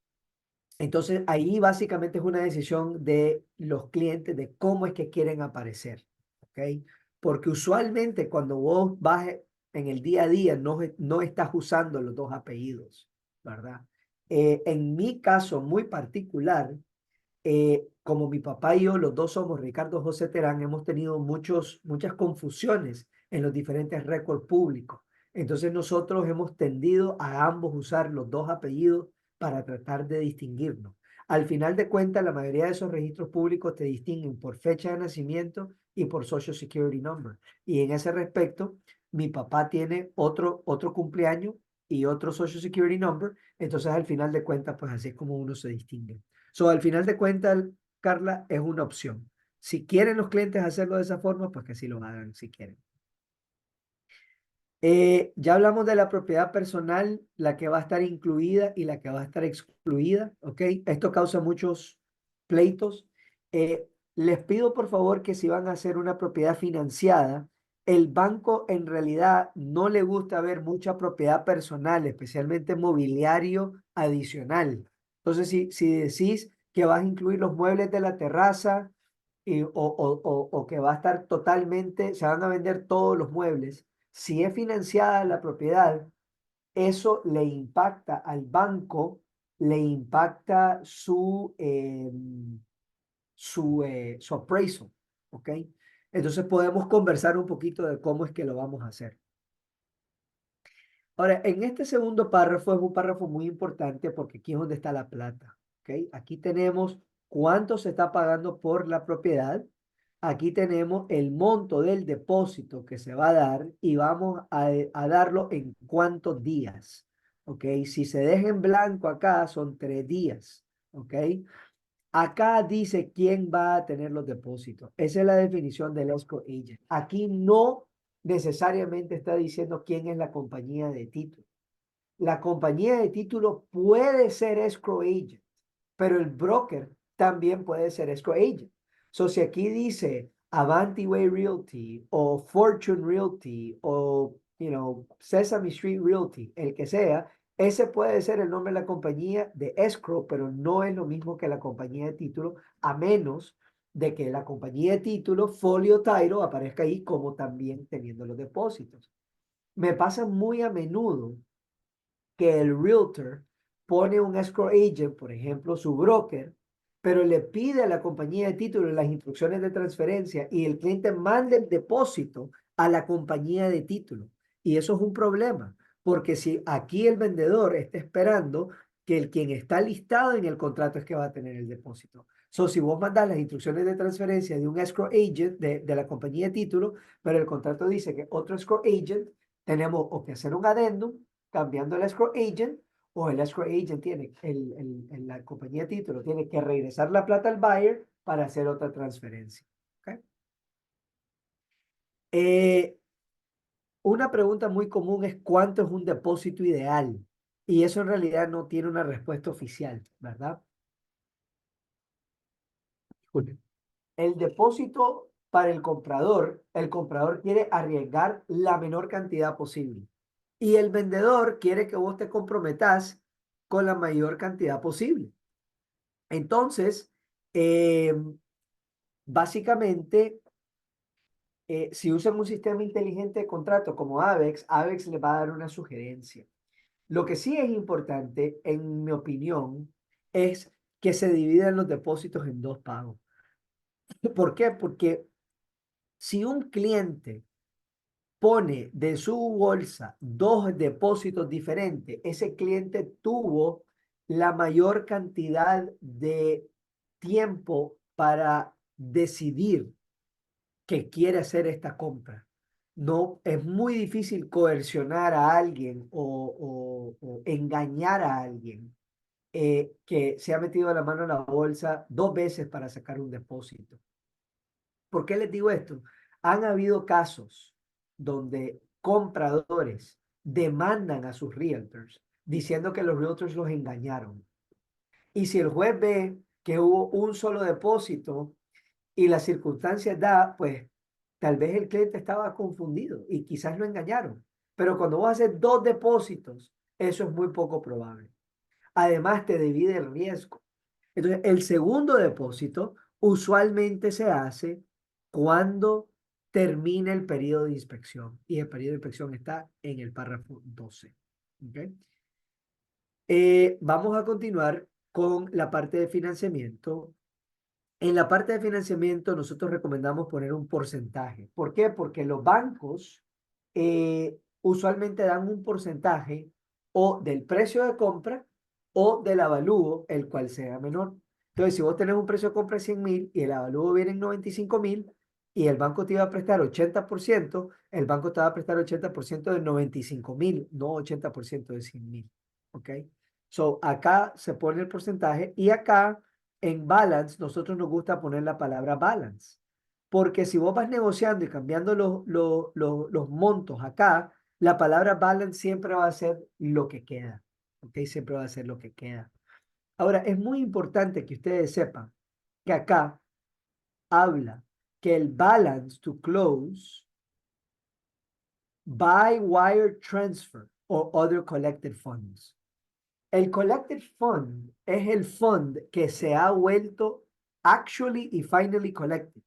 Entonces, ahí básicamente es una decisión de los clientes de cómo es que quieren aparecer, ¿ok? Porque usualmente cuando vos vas en el día a día no estás usando los dos apellidos, ¿verdad? En mi caso muy particular, como mi papá y yo, los dos somos Ricardo José Terán, hemos tenido muchas confusiones en los diferentes récords públicos. Entonces nosotros hemos tendido a ambos usar los dos apellidos para tratar de distinguirnos. Al final de cuentas, la mayoría de esos registros públicos te distinguen por fecha de nacimiento y por Social Security Number. Y en ese respecto, mi papá tiene otro cumpleaños y otro Social Security Number. Entonces, al final de cuentas, pues así es como uno se distingue. So, al final de cuentas, Carla, es una opción. Si quieren los clientes hacerlo de esa forma, pues que así lo hagan si quieren. Ya hablamos de la propiedad personal, la que va a estar incluida y la que va a estar excluida, ¿ok? Esto causa muchos pleitos. Les pido por favor que si van a hacer una propiedad financiada, el banco en realidad no le gusta ver mucha propiedad personal, especialmente mobiliario adicional. Entonces, si decís que vas a incluir los muebles de la terraza o que va a estar totalmente, se van a vender todos los muebles, si es financiada la propiedad, eso le impacta al banco, le impacta su appraisal, ¿ok? Entonces podemos conversar un poquito de cómo es que lo vamos a hacer. Ahora, en este segundo párrafo es un párrafo muy importante porque aquí es donde está la plata, ¿ok? Aquí tenemos cuánto se está pagando por la propiedad. Aquí tenemos el monto del depósito que se va a dar y vamos a darlo en cuántos días, ¿ok? Si se deja en blanco acá son 3 días, ¿ok? Acá dice quién va a tener los depósitos. Esa es la definición del escrow agent. Aquí no necesariamente está diciendo quién es la compañía de título. La compañía de título puede ser escrow agent, pero el broker también puede ser escrow agent. So, si aquí dice Avanti Way Realty o Fortune Realty o, Sesame Street Realty, el que sea, ese puede ser el nombre de la compañía de escrow, pero no es lo mismo que la compañía de título, a menos de que la compañía de título, Folio Title, aparezca ahí como también teniendo los depósitos. Me pasa muy a menudo que el realtor pone un escrow agent, por ejemplo, su broker, pero le pide a la compañía de títulos las instrucciones de transferencia y el cliente manda el depósito a la compañía de título. Y eso es un problema, porque si aquí el vendedor está esperando que el quien está listado en el contrato es que va a tener el depósito. So, si vos mandas las instrucciones de transferencia de un escrow agent de la compañía de título, pero el contrato dice que otro escrow agent, tenemos o que hacer un adendum cambiando el escrow agent, o el escrow agent tiene, la compañía de título tiene que regresar la plata al buyer para hacer otra transferencia. ¿Okay? Eh, una pregunta muy común es ¿cuánto es un depósito ideal? Y eso en realidad no tiene una respuesta oficial, ¿verdad? Disculpe. El depósito para el comprador quiere arriesgar la menor cantidad posible. Y el vendedor quiere que vos te comprometas con la mayor cantidad posible. Entonces, eh, básicamente, si usan un sistema inteligente de contrato como AVEX, AVEX le va a dar una sugerencia. Lo que sí es importante, en mi opinión, es que se dividan los depósitos en dos pagos. ¿Por qué? Porque si un cliente pone de su bolsa dos depósitos diferentes, ese cliente tuvo la mayor cantidad de tiempo para decidir que quiere hacer esta compra. No, es muy difícil coercionar a alguien o engañar a alguien que se ha metido la mano en la bolsa dos veces para sacar un depósito. ¿Por qué les digo esto? Han habido casos donde compradores demandan a sus realtors diciendo que los realtors los engañaron. Y si el juez ve que hubo un solo depósito y las circunstancias da, pues tal vez el cliente estaba confundido y quizás lo engañaron. Pero cuando vos haces dos depósitos, eso es muy poco probable. Además, te divide el riesgo. Entonces, el segundo depósito usualmente se hace cuando termina el periodo de inspección. Y el periodo de inspección está en el párrafo 12. ¿Okay? Vamos a continuar con la parte de financiamiento. En la parte de financiamiento, nosotros recomendamos poner un porcentaje. ¿Por qué? Porque los bancos usualmente dan un porcentaje o del precio de compra o del avalúo, el cual sea menor. Entonces, si vos tenés un precio de compra de 100.000 y el avalúo viene en 95.000 y el banco te iba a prestar 80%, el banco te va a prestar 80% de 95.000, no 80% de 100.000. ¿Ok? So, acá se pone el porcentaje y acá en balance, nosotros nos gusta poner la palabra balance, porque si vos vas negociando y cambiando los montos acá, la palabra balance siempre va a ser lo que queda, ¿ok? Siempre va a ser lo que queda. Ahora, es muy importante que ustedes sepan que acá habla que el balance to close by wire transfer or other collected funds. El collected fund es el fund que se ha vuelto actually y finally collected.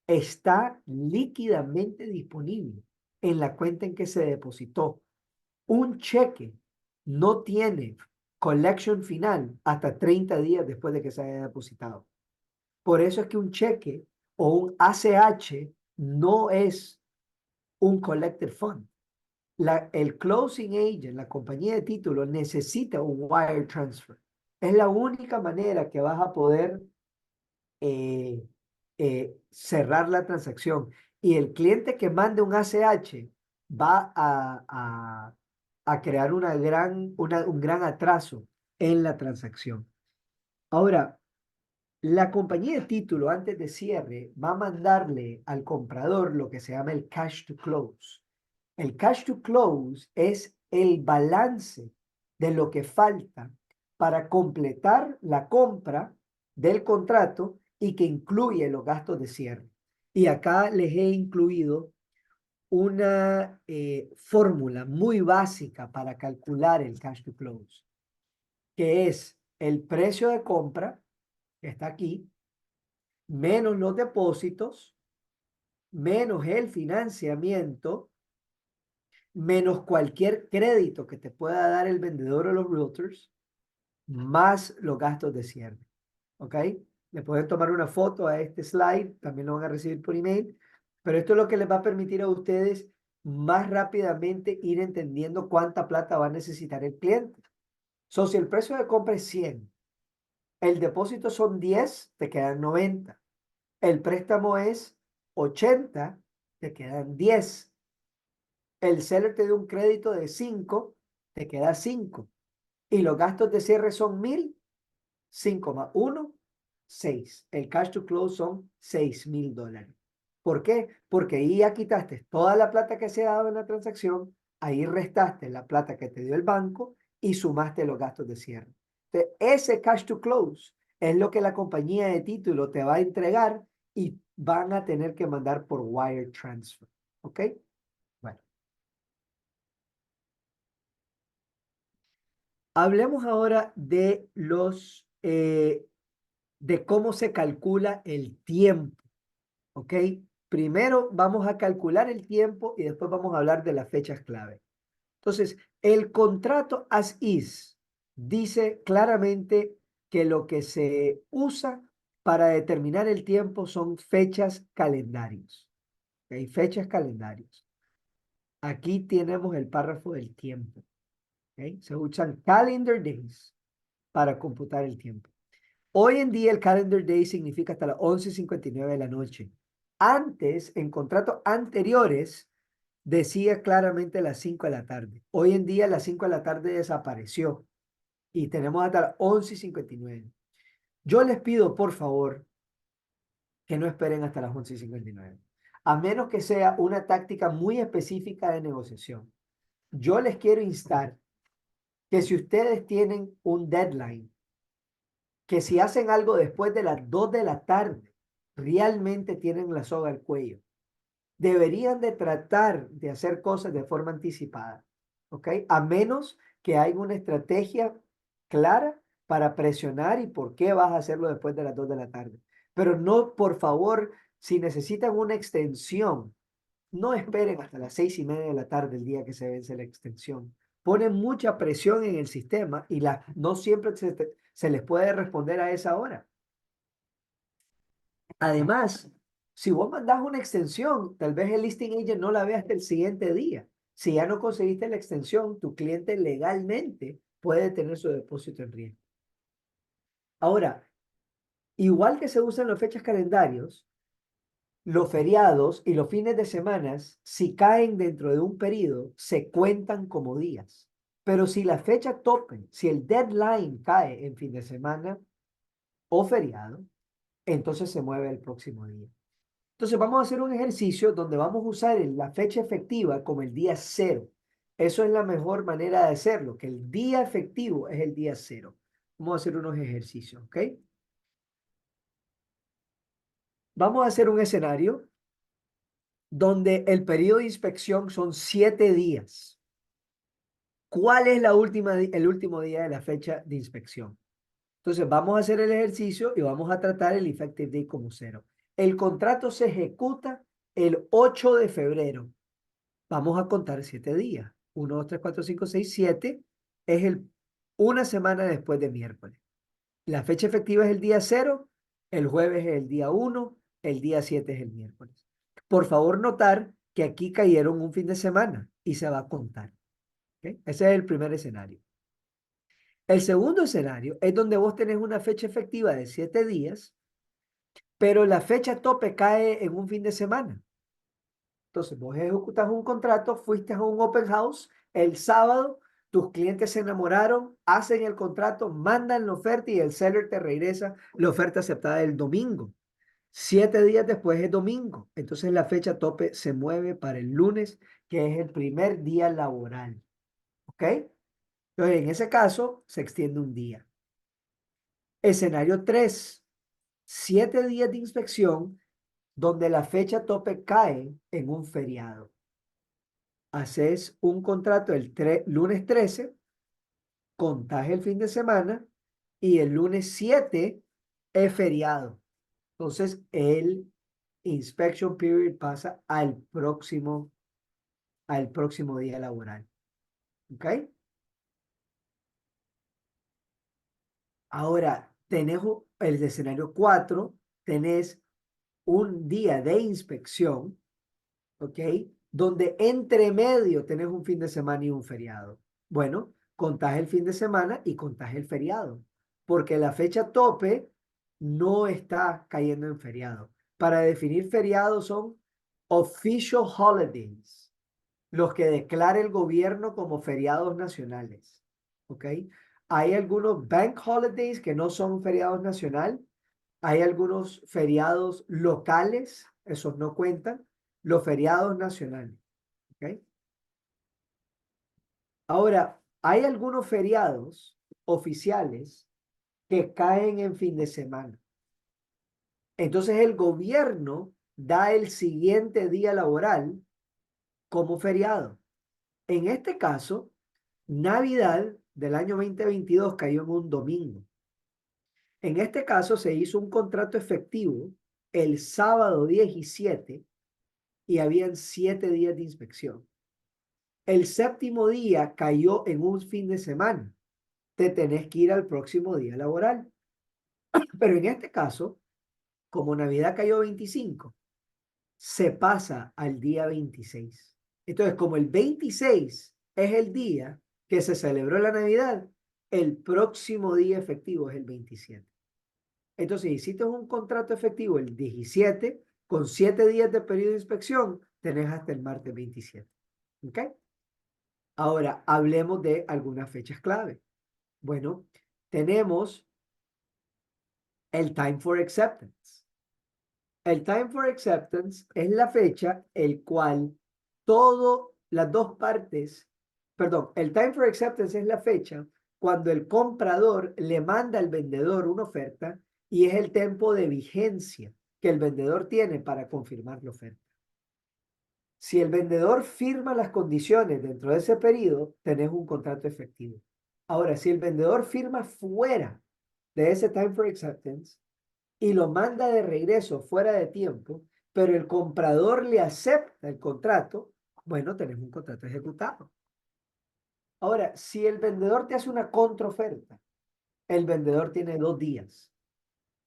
Está líquidamente disponible en la cuenta en que se depositó. Un cheque no tiene collection final hasta 30 días después de que se haya depositado. Por eso es que un cheque o un ACH no es un collected fund. El closing agent, la compañía de títulos, necesita un wire transfer. Es la única manera que vas a poder eh, cerrar la transacción. Y el cliente que mande un ACH va a crear un gran atraso en la transacción. Ahora, la compañía de título antes de cierre va a mandarle al comprador lo que se llama el cash to close. El cash to close es el balance de lo que falta para completar la compra del contrato y que incluye los gastos de cierre. Y acá les he incluido una fórmula muy básica para calcular el cash to close, que es el precio de compra, que está aquí, menos los depósitos, menos el financiamiento, menos cualquier crédito que te pueda dar el vendedor o los realtors, más los gastos de cierre. ¿Ok? Le pueden tomar una foto a este slide, también lo van a recibir por email, pero esto es lo que les va a permitir a ustedes más rápidamente ir entendiendo cuánta plata va a necesitar el cliente. So, si el precio de compra es 100, el depósito son 10, te quedan 90. El préstamo es 80, te quedan 10. El seller te dio un crédito de 5, te queda 5. Y los gastos de cierre son 1000, 5 más 1, 6. El cash to close son $6,000. ¿Por qué? Porque ahí ya quitaste toda la plata que se ha dado en la transacción, ahí restaste la plata que te dio el banco y sumaste los gastos de cierre. Entonces, ese cash to close es lo que la compañía de título te va a entregar y van a tener que mandar por wire transfer. ¿Ok? Bueno, hablemos ahora de de cómo se calcula el tiempo. ¿Ok? Primero vamos a calcular el tiempo y después vamos a hablar de las fechas clave. Entonces, el contrato as is dice claramente que lo que se usa para determinar el tiempo son fechas calendarios. ¿Ok? Fechas calendarios. Aquí tenemos el párrafo del tiempo. ¿Ok? Se usan calendar days para computar el tiempo. Hoy en día el calendar day significa hasta las 11:59 de la noche. Antes, en contratos anteriores, decía claramente las 5 de la tarde. Hoy en día las 5 de la tarde desapareció y tenemos hasta las 11:59. Yo les pido, por favor, que no esperen hasta las 11:59, a menos que sea una táctica muy específica de negociación. Yo les quiero instar que si ustedes tienen un deadline, que si hacen algo después de las 2 de la tarde, realmente tienen la soga al cuello. Deberían de tratar de hacer cosas de forma anticipada, ¿ok? A menos que haya una estrategia clara para presionar y por qué vas a hacerlo después de las 2 de la tarde. Pero no, por favor, si necesitan una extensión, no esperen hasta las 6:30 de la tarde el día que se vence la extensión. Ponen mucha presión en el sistema y no siempre se les puede responder a esa hora. Además, si vos mandás una extensión, tal vez el listing agent no la vea hasta el siguiente día. Si ya no conseguiste la extensión, tu cliente legalmente puede tener su depósito en riesgo. Ahora, igual que se usan las fechas calendarios, los feriados y los fines de semana, si caen dentro de un periodo, se cuentan como días. Pero si la fecha tope, si el deadline cae en fin de semana o feriado, entonces se mueve el próximo día. Entonces vamos a hacer un ejercicio donde vamos a usar la fecha efectiva como el día cero. Eso es la mejor manera de hacerlo, que el día efectivo es el día cero. Vamos a hacer unos ejercicios, ¿ok? Vamos a hacer un escenario donde el periodo de inspección son 7 días. ¿Cuál es el último día de la fecha de inspección? Entonces vamos a hacer el ejercicio y vamos a tratar el effective date como cero. El contrato se ejecuta el 8 de febrero. Vamos a contar 7 días. 1, 2, 3, 4, 5, 6, 7 es una semana después de miércoles. La fecha efectiva es el día cero, el jueves es el día 1, el día 7 es el miércoles. Por favor, notar que aquí cayeron un fin de semana y se va a contar. ¿Okay? Ese es el primer escenario. El segundo escenario es donde vos tenés una fecha efectiva de 7 días, pero la fecha tope cae en un fin de semana. Entonces, vos ejecutas un contrato, fuiste a un open house el sábado, tus clientes se enamoraron, hacen el contrato, mandan la oferta y el seller te regresa la oferta aceptada el domingo. 7 días después es domingo. Entonces, la fecha tope se mueve para el lunes, que es el primer día laboral. ¿Ok? Entonces, en ese caso, se extiende un día. Escenario 3, 7 días de inspección donde la fecha tope cae en un feriado. Haces un contrato el lunes 13, contás el fin de semana y el lunes 7 es feriado. Entonces el inspection period pasa al próximo día laboral. ¿Ok? Ahora, el escenario 4, tenés un día de inspección, ¿ok? Donde entre medio tenés un fin de semana y un feriado. Bueno, contás el fin de semana y contás el feriado, porque la fecha tope no está cayendo en feriado. Para definir feriados son official holidays, los que declara el gobierno como feriados nacionales, ¿ok? Hay algunos bank holidays que no son feriados nacional, hay algunos feriados locales, esos no cuentan, los feriados nacionales, ¿ok? Ahora, hay algunos feriados oficiales que caen en fin de semana. Entonces el gobierno da el siguiente día laboral como feriado. En este caso, Navidad del año 2022 cayó en un domingo. En este caso se hizo un contrato efectivo el sábado 17 y habían 7 días de inspección. El séptimo día cayó en un fin de semana. Te tenés que ir al próximo día laboral. Pero en este caso, como Navidad cayó 25, se pasa al día 26. Entonces, como el 26 es el día que se celebró la Navidad, el próximo día efectivo es el 27. Entonces, si hiciste un contrato efectivo el 17, con 7 días de periodo de inspección, tenés hasta el martes 27. ¿Ok? Ahora, hablemos de algunas fechas clave. Bueno, tenemos el time for acceptance. El time for acceptance es la fecha el cual todas las dos partes, perdón, el time for acceptance es la fecha cuando el comprador le manda al vendedor una oferta y es el tiempo de vigencia que el vendedor tiene para confirmar la oferta. Si el vendedor firma las condiciones dentro de ese periodo, tenés un contrato efectivo. Ahora, si el vendedor firma fuera de ese time for acceptance y lo manda de regreso fuera de tiempo, pero el comprador le acepta el contrato, bueno, tenés un contrato ejecutado. Ahora, si el vendedor te hace una contraoferta, el vendedor tiene 2 días.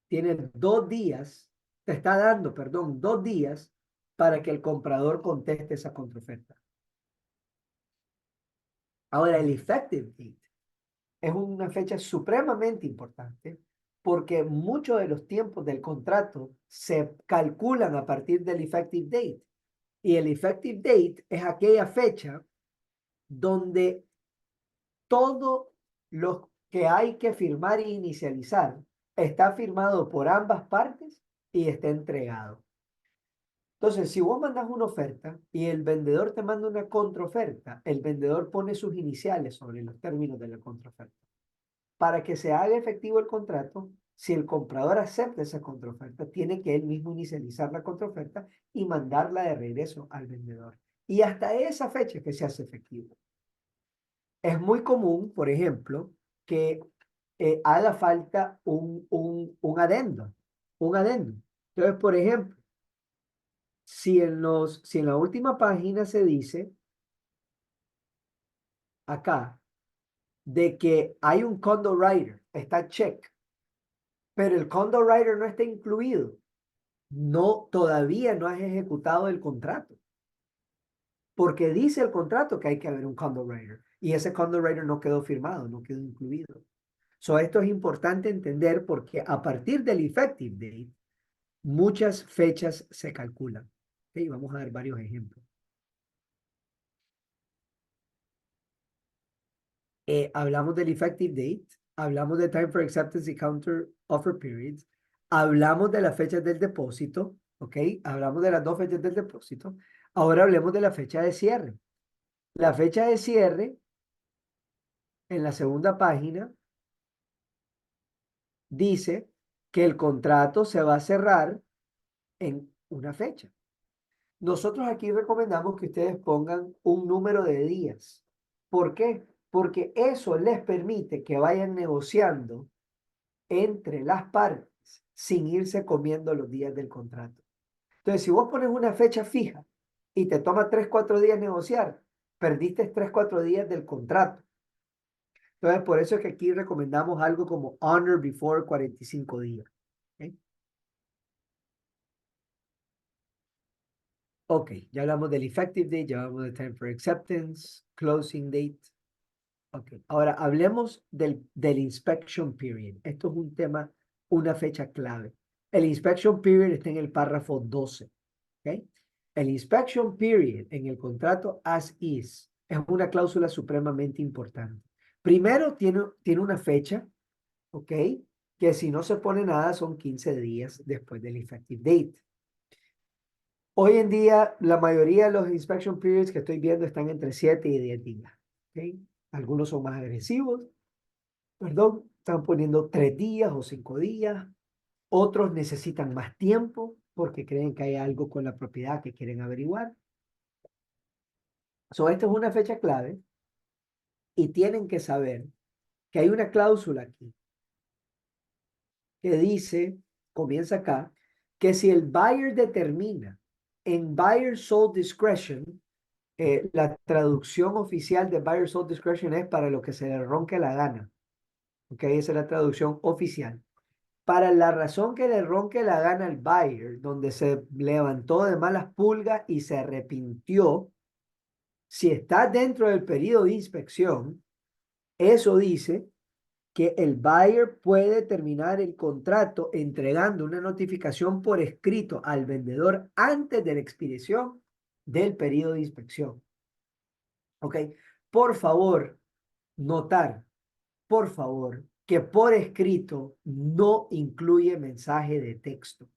Tiene 2 días, te está dando, perdón, 2 días para que el comprador conteste esa contraoferta. Ahora, el effective date es una fecha supremamente importante porque muchos de los tiempos del contrato se calculan a partir del effective date. Y el effective date es aquella fecha donde todo lo que hay que firmar e inicializar está firmado por ambas partes y está entregado. Entonces, si vos mandas una oferta y el vendedor te manda una contraoferta, el vendedor pone sus iniciales sobre los términos de la contraoferta. Para que se haga efectivo el contrato, si el comprador acepta esa contraoferta, tiene que él mismo inicializar la contraoferta y mandarla de regreso al vendedor. Y hasta esa fecha que se hace efectivo. Es muy común, por ejemplo, que haga falta un adendo. Un adendo. Entonces, por ejemplo, si en la última página se dice acá de que hay un condo rider, está check, pero el condo rider no está incluido, no, todavía no has ejecutado el contrato, porque dice el contrato que hay que haber un condo rider y ese condo rider no quedó firmado, no quedó incluido. So, esto es importante entender porque a partir del effective date, muchas fechas se calculan. Okay, vamos a dar varios ejemplos. Hablamos del effective date, hablamos de time for acceptance y counter offer periods, hablamos de las fechas del depósito, ¿ok? Hablamos de las dos fechas del depósito. Ahora hablemos de la fecha de cierre. La fecha de cierre, en la segunda página, dice que el contrato se va a cerrar en una fecha. Nosotros aquí recomendamos que ustedes pongan un número de días. ¿Por qué? Porque eso les permite que vayan negociando entre las partes sin irse comiendo los días del contrato. Entonces, si vos pones una fecha fija y te toma 3, 4 días negociar, perdiste 3, 4 días del contrato. Entonces, por eso es que aquí recomendamos algo como honor before 45 días. ¿Ok? Ok, ya hablamos del effective date, ya hablamos del time for acceptance, closing date. Ok, ahora hablemos del inspection period. Esto es un tema, una fecha clave. El inspection period está en el párrafo 12. ¿Ok? El inspection period en el contrato as is es una cláusula supremamente importante. Primero, tiene una fecha, ¿ok? Que si no se pone nada son 15 días después del effective date. Hoy en día, la mayoría de los inspection periods que estoy viendo están entre 7 y 10 días. ¿Ok? Algunos son más agresivos, perdón, están poniendo 3 días o 5 días. Otros necesitan más tiempo porque creen que hay algo con la propiedad que quieren averiguar. Esta es una fecha clave y tienen que saber que hay una cláusula aquí que dice, comienza acá, que si el buyer determina en buyer sole discretion, la traducción oficial de buyer sole discretion es para lo que se le ronque la gana. ¿Ok? Esa es la traducción oficial. Para la razón que le ronque la gana al buyer, donde se levantó de malas pulgas y se arrepintió, si está dentro del periodo de inspección, eso dice que el buyer puede terminar el contrato entregando una notificación por escrito al vendedor antes de la expiración del periodo de inspección. ¿Ok? Por favor, notar, por favor, que por escrito no incluye mensaje de texto.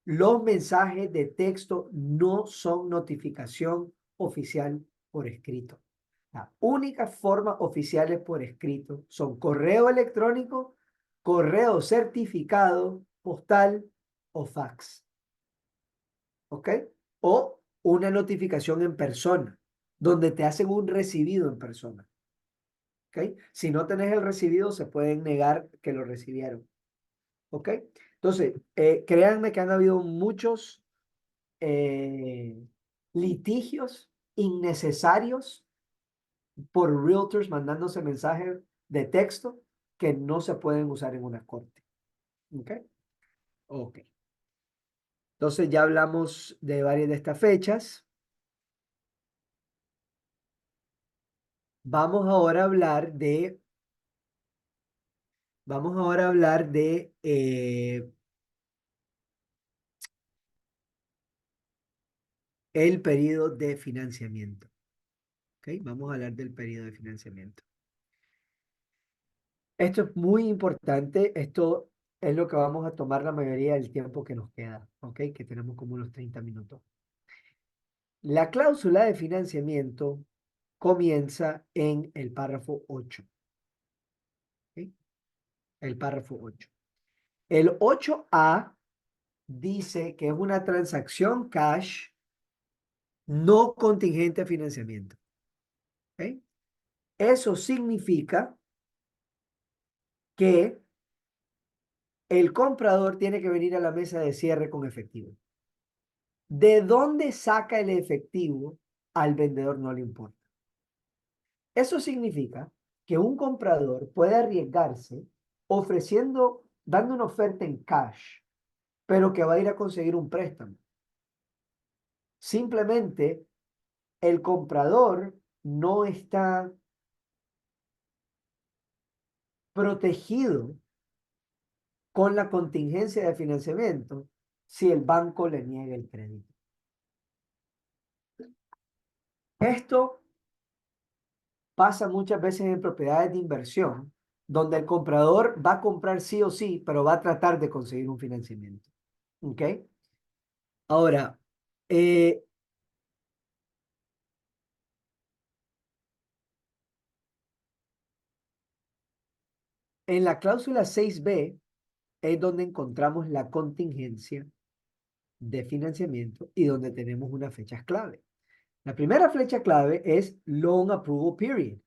Los mensajes de texto no son notificación oficial por escrito. La única forma oficiales por escrito son correo electrónico, correo certificado, postal o fax. ¿Ok? O una notificación en persona, donde te hacen un recibido en persona. ¿Ok? Si no tenés el recibido, se pueden negar que lo recibieron. ¿Ok? Entonces, créanme que han habido muchos eh, litigios innecesarios por realtors mandándose mensajes de texto que no se pueden usar en una corte. ¿Ok? Ok. Entonces ya hablamos de varias de estas fechas. Vamos ahora a hablar de, vamos ahora a hablar de el periodo de financiamiento. ¿Ok? Vamos a hablar del periodo de financiamiento. Esto es muy importante. Esto es lo que vamos a tomar la mayoría del tiempo que nos queda. ¿Ok? Que tenemos como unos 30 minutos. La cláusula de financiamiento comienza en el párrafo 8. ¿Ok? El párrafo 8. El 8A dice que es una transacción cash no contingente a financiamiento. ¿Ok? Eso significa que el comprador tiene que venir a la mesa de cierre con efectivo. ¿De dónde saca el efectivo? Al vendedor no le importa. Eso significa que un comprador puede arriesgarse ofreciendo, dando una oferta en cash, pero que va a ir a conseguir un préstamo. Simplemente el comprador no está protegido con la contingencia de financiamiento si el banco le niega el crédito. Esto pasa muchas veces en propiedades de inversión, donde el comprador va a comprar sí o sí, pero va a tratar de conseguir un financiamiento. ¿Ok? Ahora, eh, en la cláusula 6B es donde encontramos la contingencia de financiamiento y donde tenemos unas fechas clave. La primera flecha clave es Loan Approval Period.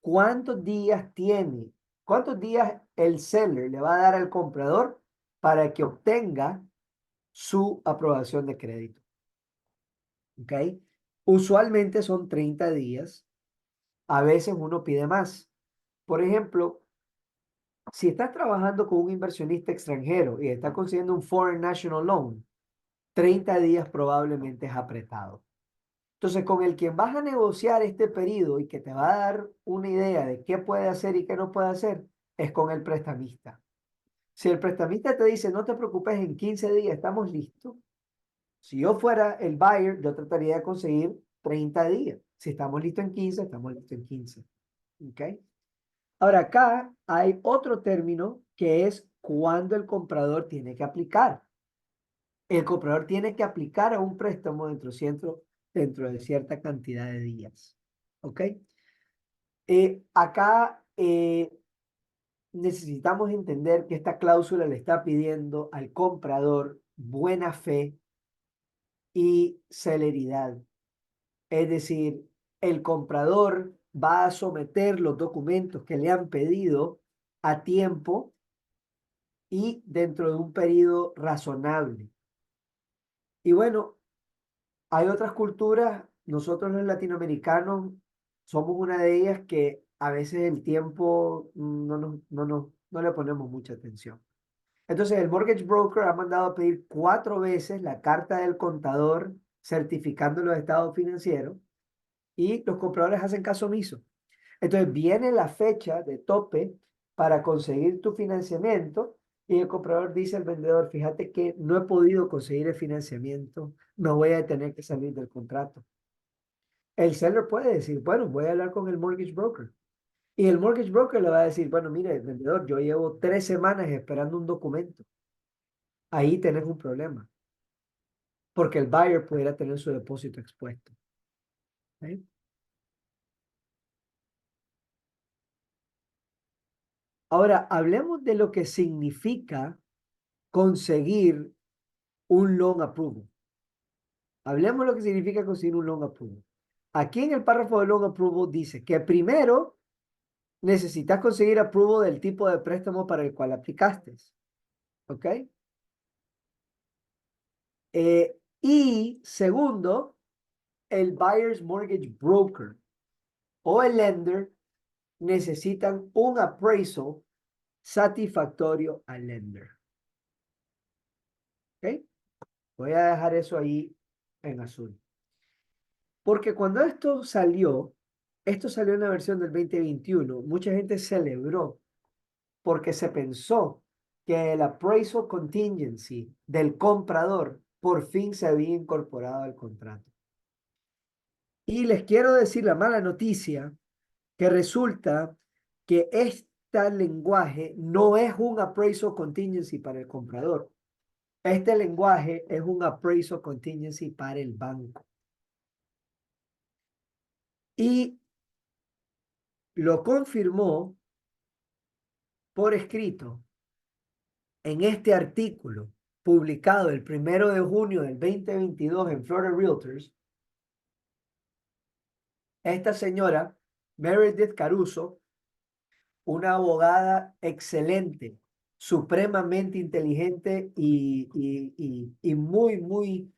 ¿Cuántos días tiene? ¿Cuántos días el seller le va a dar al comprador para que obtenga su aprobación de crédito? ¿Ok? Usualmente son 30 días. A veces uno pide más. Por ejemplo, si estás trabajando con un inversionista extranjero y estás consiguiendo un Foreign National Loan, 30 días probablemente es apretado. Entonces, con el quien vas a negociar este periodo y que te va a dar una idea de qué puede hacer y qué no puede hacer, es con el prestamista. Si el prestamista te dice, no te preocupes, en 15 días estamos listos. Si yo fuera el buyer, yo trataría de conseguir 30 días. Si estamos listos en 15, estamos listos en 15. ¿Ok? Ahora, acá hay otro término que es cuando el comprador tiene que aplicar. El comprador tiene que aplicar a un préstamo dentro de cierta cantidad de días. ¿Ok? Acá necesitamos entender que esta cláusula le está pidiendo al comprador buena fe y celeridad. Es decir, el comprador va a someter los documentos que le han pedido a tiempo y dentro de un periodo razonable. Y bueno, hay otras culturas, nosotros los latinoamericanos somos una de ellas que a veces el tiempo no le ponemos mucha atención. Entonces el mortgage broker ha mandado a pedir 4 veces la carta del contador certificando los estados financieros y los compradores hacen caso omiso. Entonces viene la fecha de tope para conseguir tu financiamiento y el comprador dice al vendedor, fíjate que no he podido conseguir el financiamiento, me voy a tener que salir del contrato. El seller puede decir, bueno, voy a hablar con el mortgage broker. Y el mortgage broker le va a decir, bueno, mire, vendedor, yo llevo 3 semanas esperando un documento. Ahí tenés un problema, porque el buyer pudiera tener su depósito expuesto. ¿Sí? Ahora, hablemos de lo que significa conseguir un loan approval. Hablemos de lo que significa conseguir un loan approval. Aquí en el párrafo de loan approval dice que primero necesitas conseguir approval del tipo de préstamo para el cual aplicaste. ¿Ok? Y segundo, el buyer's mortgage broker o el lender necesitan un appraisal satisfactorio al lender. ¿Ok? Voy a dejar eso ahí en azul. Porque cuando esto salió en la versión del 2021, mucha gente celebró porque se pensó que el appraisal contingency del comprador por fin se había incorporado al contrato. Y les quiero decir la mala noticia, que resulta que este lenguaje no es un appraisal contingency para el comprador. Este lenguaje es un appraisal contingency para el banco. Y lo confirmó por escrito en este artículo publicado el 1 de junio del 2022 en Florida Realtors. Esta señora, Meredith Caruso, una abogada excelente, supremamente inteligente y muy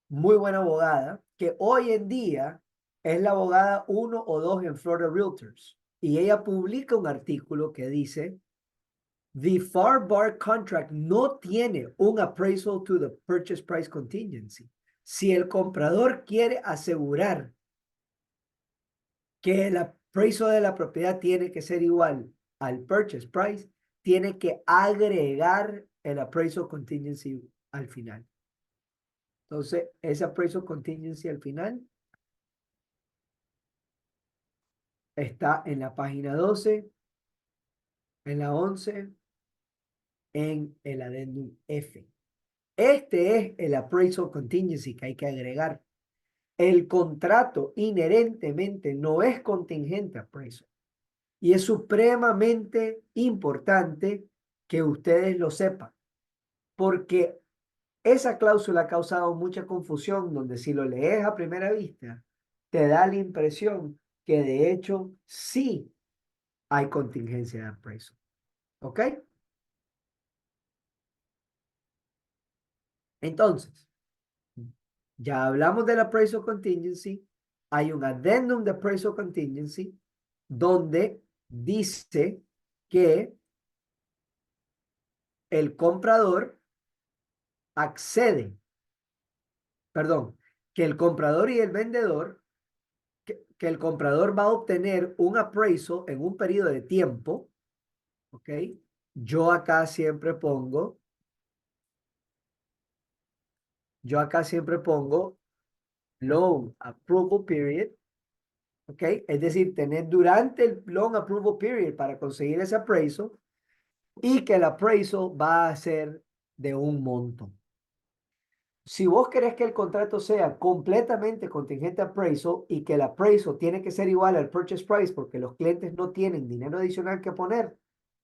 buena abogada, que hoy en día es la abogada 1 o 2 en Florida Realtors. Y ella publica un artículo que dice, The FAR bar contract no tiene un appraisal to the purchase price contingency. Si el comprador quiere asegurar que el appraisal de la propiedad tiene que ser igual al purchase price, tiene que agregar el appraisal contingency al final. Entonces, ese appraisal contingency al final está en la página 12, en la 11, en el adendum F. Este es el appraisal contingency que hay que agregar. El contrato inherentemente no es contingente appraisal. Y es supremamente importante que ustedes lo sepan, porque esa cláusula ha causado mucha confusión, donde si lo lees a primera vista, te da la impresión que de hecho sí hay contingencia de appraisal. ¿Ok? Entonces, ya hablamos del appraisal contingency, hay un addendum de appraisal contingency, donde dice que el comprador accede, perdón, que el comprador y el vendedor, que el comprador va a obtener un appraisal en un periodo de tiempo, ¿ok? Yo acá siempre pongo, yo acá siempre pongo loan approval period, ¿ok? Es decir, tener durante el loan approval period para conseguir ese appraisal y que el appraisal va a ser de un monto. Si vos querés que el contrato sea completamente contingente appraisal y que el appraisal tiene que ser igual al purchase price porque los clientes no tienen dinero adicional que poner,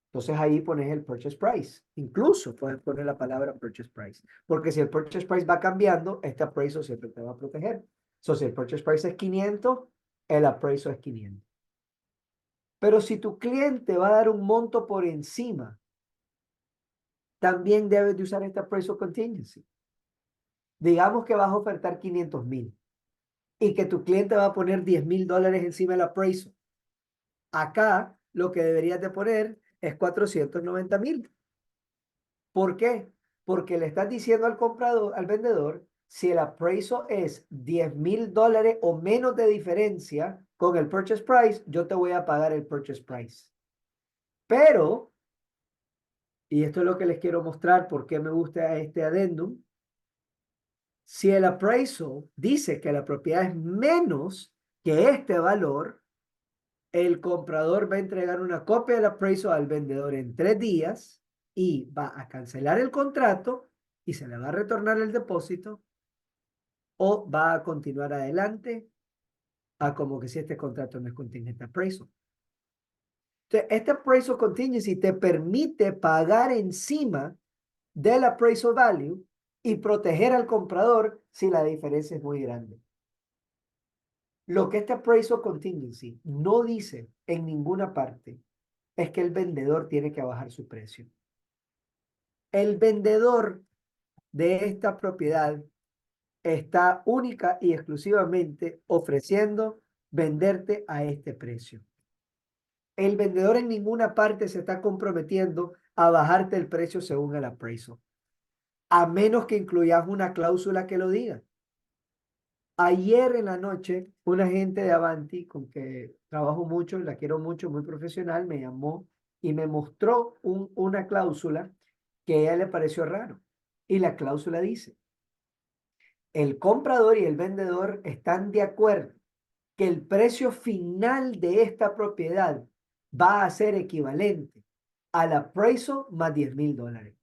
entonces ahí pones el purchase price. Incluso puedes poner la palabra purchase price. Porque si el purchase price va cambiando, este appraisal siempre te va a proteger. So, si el purchase price es 500, el appraisal es 500. Pero si tu cliente va a dar un monto por encima, también debes de usar este appraisal contingency. Digamos que vas a ofertar 500,000 y que tu cliente va a poner $10,000 encima del appraisal. Acá lo que deberías de poner es 490,000. ¿Por qué? Porque le estás diciendo al comprador, al vendedor, si el appraisal es $10,000 o menos de diferencia con el purchase price, yo te voy a pagar el purchase price. Pero, y esto es lo que les quiero mostrar, por qué me gusta este addendum, si el appraisal dice que la propiedad es menos que este valor, el comprador va a entregar una copia del appraisal al vendedor en 3 días y va a cancelar el contrato y se le va a retornar el depósito o va a continuar adelante a como que si este contrato no es contingente appraisal. Entonces, este appraisal contingency te permite pagar encima del appraisal value y proteger al comprador si la diferencia es muy grande. Lo que este appraisal contingency no dice en ninguna parte es que el vendedor tiene que bajar su precio. El vendedor de esta propiedad está única y exclusivamente ofreciendo venderte a este precio. El vendedor en ninguna parte se está comprometiendo a bajarte el precio según el appraisal, a menos que incluyas una cláusula que lo diga. Ayer en la noche, una gente de Avanti con que trabajo mucho, la quiero mucho, muy profesional, me llamó y me mostró una cláusula que a ella le pareció raro. Y la cláusula dice, el comprador y el vendedor están de acuerdo que el precio final de esta propiedad va a ser equivalente al appraisal más $10,000.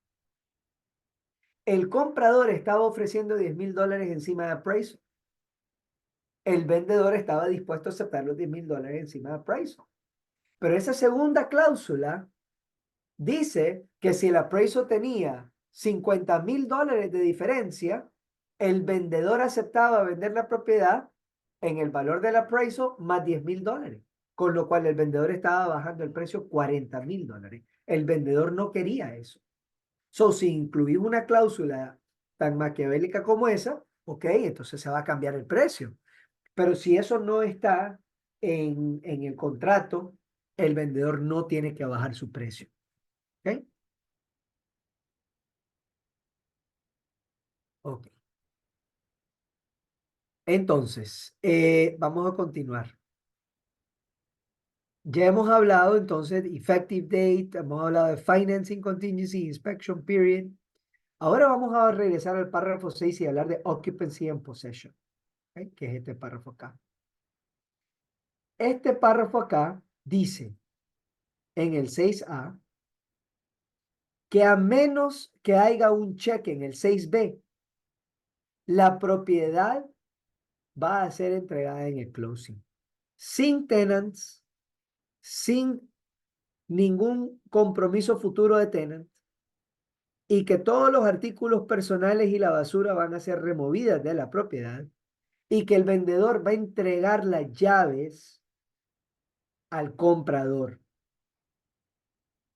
El comprador estaba ofreciendo $10,000 encima de appraisal. El vendedor estaba dispuesto a aceptar los $10,000 encima de appraisal. Pero esa segunda cláusula dice que si el appraisal tenía $50,000 de diferencia, el vendedor aceptaba vender la propiedad en el valor del appraisal más $10,000, con lo cual el vendedor estaba bajando el precio $40,000. El vendedor no quería eso. So, si incluís una cláusula tan maquiavélica como esa, ok, entonces se va a cambiar el precio. Pero si eso no está en el contrato, el vendedor no tiene que bajar su precio. ¿Ok? Ok. Entonces, vamos a continuar. Ya hemos hablado entonces de effective date, hemos hablado de financing contingency, inspection period. Ahora vamos a regresar al párrafo 6 y hablar de occupancy and possession, ¿ok? Que es este párrafo acá. Este párrafo acá dice en el 6A que a menos que haya un cheque en el 6B, la propiedad va a ser entregada en el closing, sin tenants, sin ningún compromiso futuro de tenant, y que todos los artículos personales y la basura van a ser removidas de la propiedad, y que el vendedor va a entregar las llaves al comprador.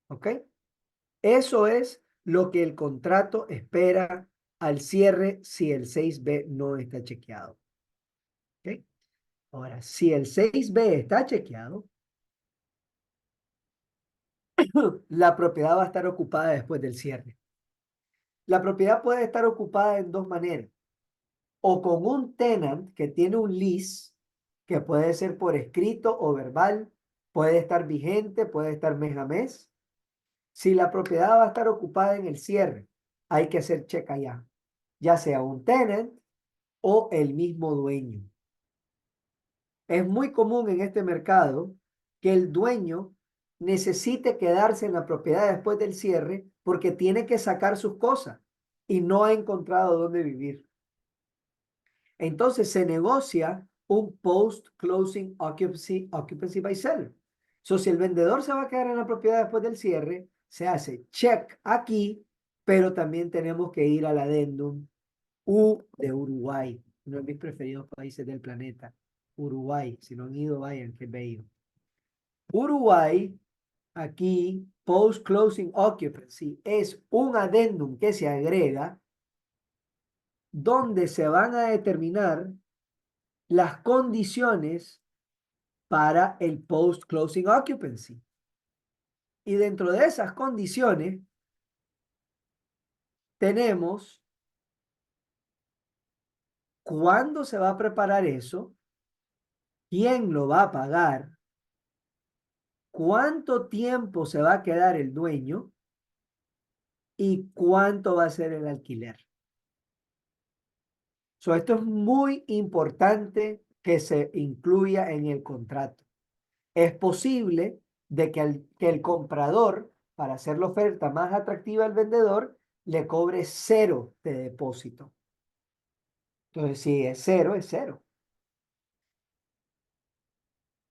¿Ok? Eso es lo que el contrato espera al cierre si el 6B no está chequeado. ¿Ok? Ahora, si el 6B está chequeado, la propiedad va a estar ocupada después del cierre. La propiedad puede estar ocupada en dos maneras. O con un tenant que tiene un lease, que puede ser por escrito o verbal, puede estar vigente, puede estar mes a mes. Si la propiedad va a estar ocupada en el cierre, hay que hacer check allá, ya sea un tenant o el mismo dueño. Es muy común en este mercado que el dueño necesite quedarse en la propiedad después del cierre porque tiene que sacar sus cosas y no ha encontrado dónde vivir. Entonces se negocia un post-closing occupancy by seller. So, si el vendedor se va a quedar en la propiedad después del cierre, se hace check aquí, pero también tenemos que ir al adendum U de Uruguay, uno de mis preferidos países del planeta. Uruguay, si no han ido, vayan, qué bello. Uruguay, aquí, post-closing occupancy, es un adendum que se agrega donde se van a determinar las condiciones para el post-closing occupancy. Y dentro de esas condiciones tenemos cuándo se va a preparar eso, quién lo va a pagar, cuánto tiempo se va a quedar el dueño y cuánto va a ser el alquiler. So, esto es muy importante que se incluya en el contrato. Es posible de que el comprador, para hacer la oferta más atractiva al vendedor, le cobre cero de depósito. Entonces, si es cero, es cero.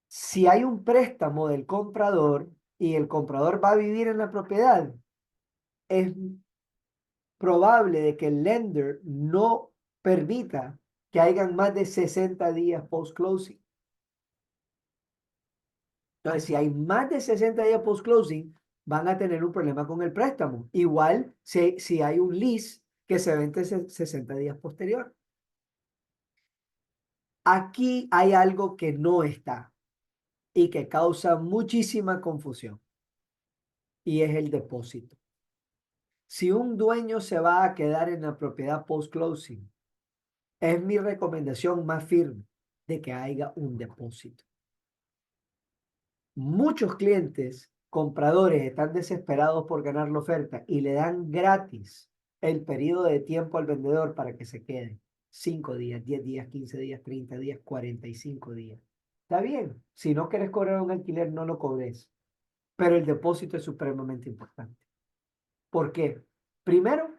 Si hay un préstamo del comprador y el comprador va a vivir en la propiedad, es probable de que el lender no permita que hayan más de 60 días post-closing. Entonces, si hay más de 60 días post-closing, van a tener un problema con el préstamo. Igual si hay un lease que se vence 60 días posterior. Aquí hay algo que no está y que causa muchísima confusión y es el depósito. Si un dueño se va a quedar en la propiedad post-closing, es mi recomendación más firme de que haya un depósito. Muchos clientes, compradores, están desesperados por ganar la oferta y le dan gratis el periodo de tiempo al vendedor para que se quede. 5 días, 10 días, 15 días, 30 días, 45 días. Está bien. Si no quieres cobrar un alquiler, no lo cobres. Pero el depósito es supremamente importante. ¿Por qué? Primero,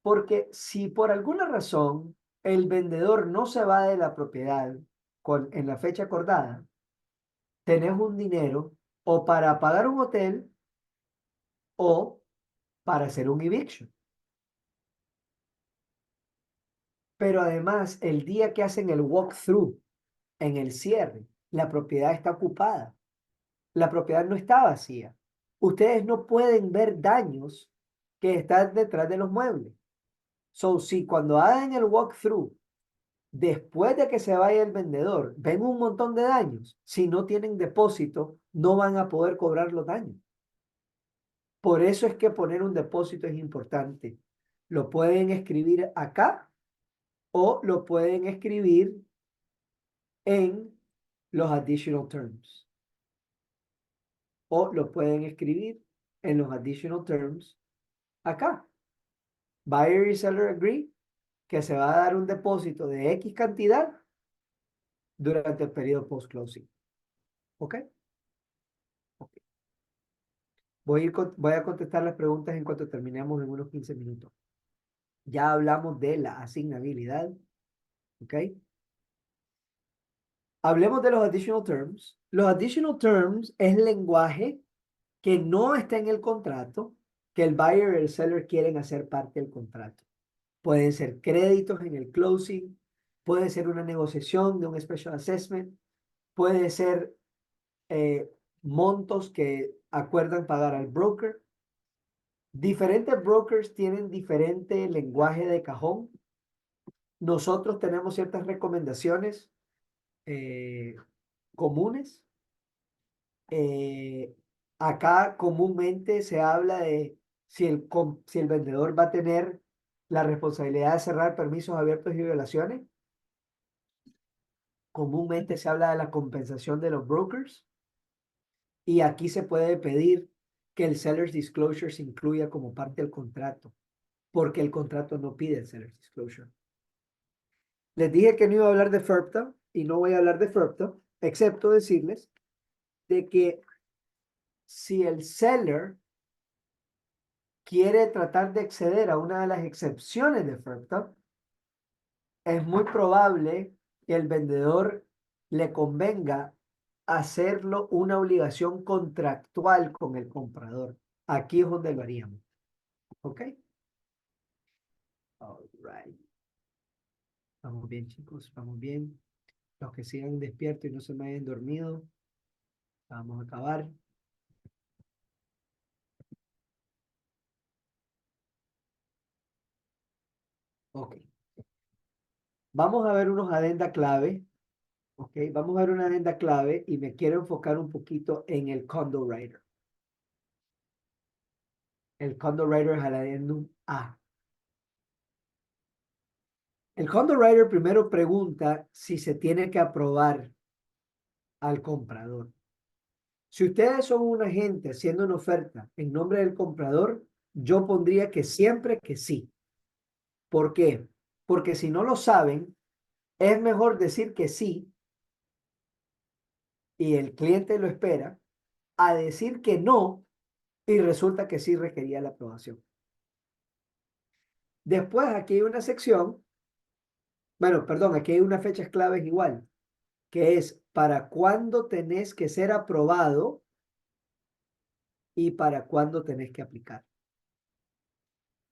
porque si por alguna razón el vendedor no se va de la propiedad en la fecha acordada, tenés un dinero o para pagar un hotel o para hacer un eviction. Pero además, el día que hacen el walkthrough en el cierre, la propiedad está ocupada. La propiedad no está vacía. Ustedes no pueden ver daños que están detrás de los muebles. So, si cuando hagan el walkthrough, después de que se vaya el vendedor, ven un montón de daños, si no tienen depósito, no van a poder cobrar los daños. Por eso es que poner un depósito es importante. Lo pueden escribir acá o lo pueden escribir en los additional terms. O lo pueden escribir en los additional terms acá. Buyer y seller agree que se va a dar un depósito de X cantidad durante el periodo post-closing. ¿Ok? Ok. Voy a contestar las preguntas en cuanto terminemos en unos 15 minutos. Ya hablamos de la asignabilidad. ¿Ok? Hablemos de los additional terms. Los additional terms es lenguaje que no está en el contrato, que el buyer y el seller quieren hacer parte del contrato. Pueden ser créditos en el closing, puede ser una negociación de un special assessment, puede ser eh, montos que acuerdan pagar al broker. Diferentes brokers tienen diferente lenguaje de cajón. Nosotros tenemos ciertas recomendaciones eh, comunes. Acá comúnmente se habla de si el vendedor va a tener la responsabilidad de cerrar permisos abiertos y violaciones. Comúnmente se habla de la compensación de los brokers y aquí se puede pedir que el seller's disclosure se incluya como parte del contrato, porque el contrato no pide el seller's disclosure. Les dije que no iba a hablar de FERPTA y no voy a hablar de FERPTA, excepto decirles de que si el seller quiere tratar de acceder a una de las excepciones de FERPTA, es muy probable que el vendedor le convenga hacerlo una obligación contractual con el comprador. Aquí es donde lo haríamos. ¿Ok? All right. Vamos bien, chicos, vamos bien. Los que sigan despiertos y no se me hayan dormido, vamos a acabar. Ok. Vamos a ver unos adenda clave. Ok, vamos a ver una adenda clave y me quiero enfocar un poquito en el condo writer. El condo writer es el adendum A. El condo writer primero pregunta si se tiene que aprobar al comprador. Si ustedes son un agente haciendo una oferta en nombre del comprador, yo pondría que siempre que sí. ¿Por qué? Porque si no lo saben, es mejor decir que sí y el cliente lo espera, a decir que no y resulta que sí requería la aprobación. Después aquí hay una sección, bueno, perdón, aquí hay unas fechas claves igual, que es para cuándo tenés que ser aprobado y para cuándo tenés que aplicar.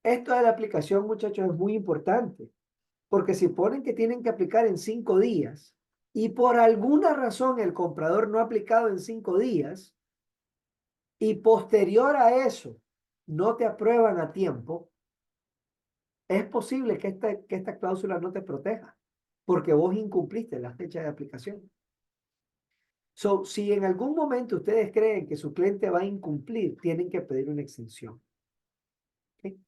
Esto de la aplicación, muchachos, es muy importante, porque si ponen que tienen que aplicar en 5 días y por alguna razón el comprador no ha aplicado en 5 días y posterior a eso no te aprueban a tiempo, es posible que esta cláusula no te proteja, porque vos incumpliste la fecha de aplicación. So, si en algún momento ustedes creen que su cliente va a incumplir, tienen que pedir una exención. ¿Okay?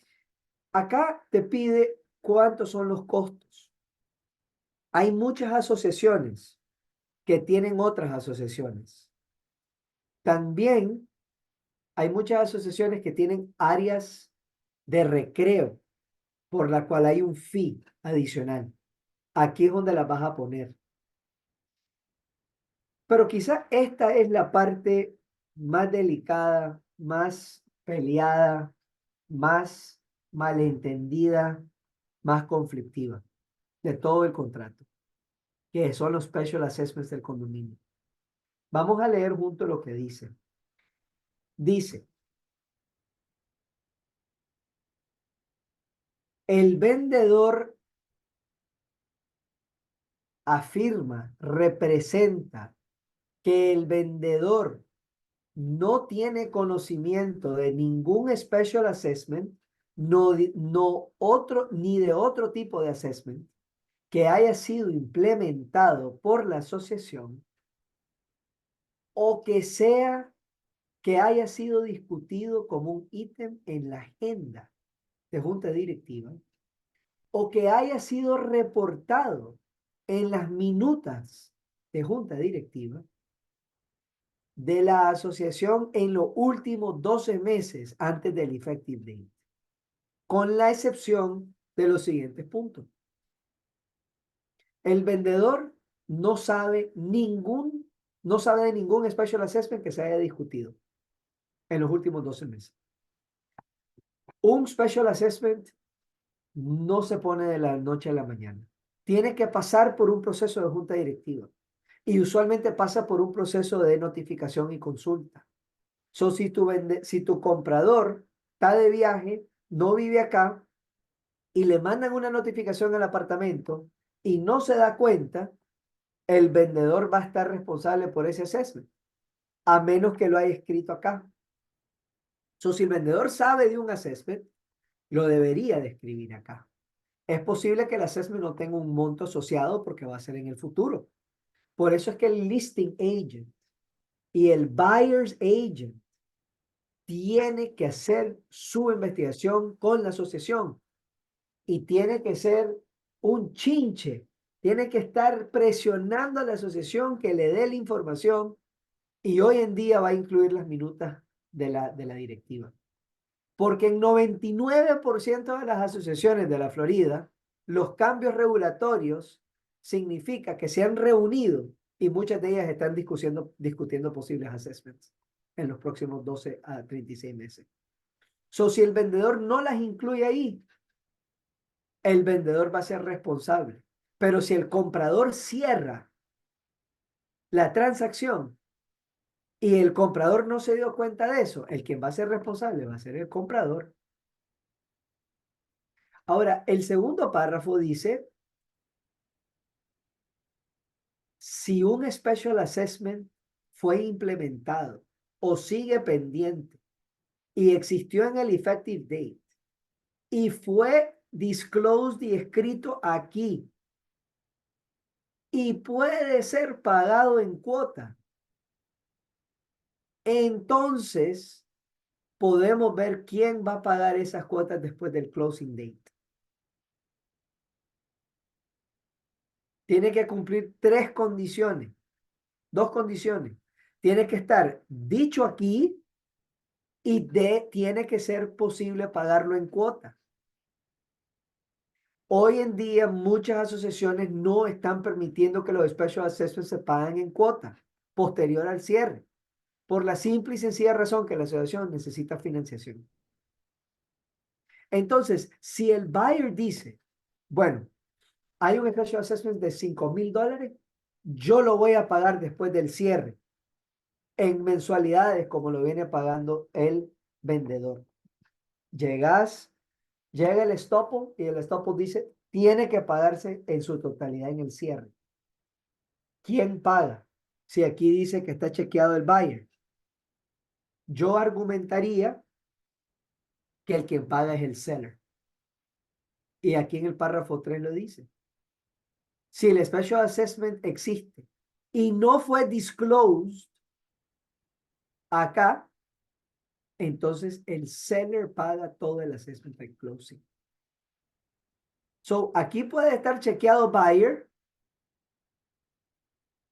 Acá te pide cuántos son los costos. Hay muchas asociaciones que tienen otras asociaciones. También hay muchas asociaciones que tienen áreas de recreo, por la cual hay un fee adicional. Aquí es donde las vas a poner. Pero quizá esta es la parte más delicada, más peleada, más malentendida, más conflictiva de todo el contrato, que son los special assessments del condominio. Vamos a leer junto lo que dice. Dice, el vendedor afirma, representa que el vendedor no tiene conocimiento de ningún special assessment, no otro, ni de otro tipo de assessment que haya sido implementado por la asociación o que haya sido discutido como un ítem en la agenda de junta directiva o que haya sido reportado en las minutas de junta directiva de la asociación en los últimos 12 meses antes del effective date, con la excepción de los siguientes puntos. El vendedor no sabe no sabe de ningún special assessment que se haya discutido en los últimos 12 meses. Un special assessment no se pone de la noche a la mañana. Tiene que pasar por un proceso de junta directiva y usualmente pasa por un proceso de notificación y consulta. So, si tu comprador está de viaje, no vive acá y le mandan una notificación al apartamento y no se da cuenta, el vendedor va a estar responsable por ese assessment, a menos que lo haya escrito acá. So, si el vendedor sabe de un assessment, lo debería de escribir acá. Es posible que el assessment no tenga un monto asociado porque va a ser en el futuro. Por eso es que el listing agent y el buyer's agent tiene que hacer su investigación con la asociación y tiene que ser un chinche. Tiene que estar presionando a la asociación que le dé la información y hoy en día va a incluir las minutas de la directiva. Porque en 99% de las asociaciones de la Florida, los cambios regulatorios significa que se han reunido y muchas de ellas están discutiendo posibles assessments en los próximos 12 a 36 meses. So, si el vendedor no las incluye ahí, el vendedor va a ser responsable. Pero si el comprador cierra la transacción y el comprador no se dio cuenta de eso, el quien va a ser responsable va a ser el comprador. Ahora, el segundo párrafo dice, si un special assessment fue implementado o sigue pendiente y existió en el effective date y fue disclosed y escrito aquí y puede ser pagado en cuota, entonces podemos ver quién va a pagar esas cuotas después del closing date. Tiene que cumplir dos condiciones. Tiene que estar dicho aquí y tiene que ser posible pagarlo en cuota. Hoy en día muchas asociaciones no están permitiendo que los special assessments se paguen en cuota posterior al cierre, por la simple y sencilla razón que la asociación necesita financiación. Entonces, si el buyer dice, bueno, hay un special assessment de $5,000, yo lo voy a pagar después del cierre en mensualidades como lo viene pagando el vendedor. Llega el estopo y el estopo dice, tiene que pagarse en su totalidad en el cierre. ¿Quién paga? Si aquí dice que está chequeado el buyer, yo argumentaría que el quien paga es el seller. Y aquí en el párrafo 3 lo dice. Si el special assessment existe y no fue disclosed acá, entonces el seller paga todo el assessment and closing. So, aquí puede estar chequeado buyer.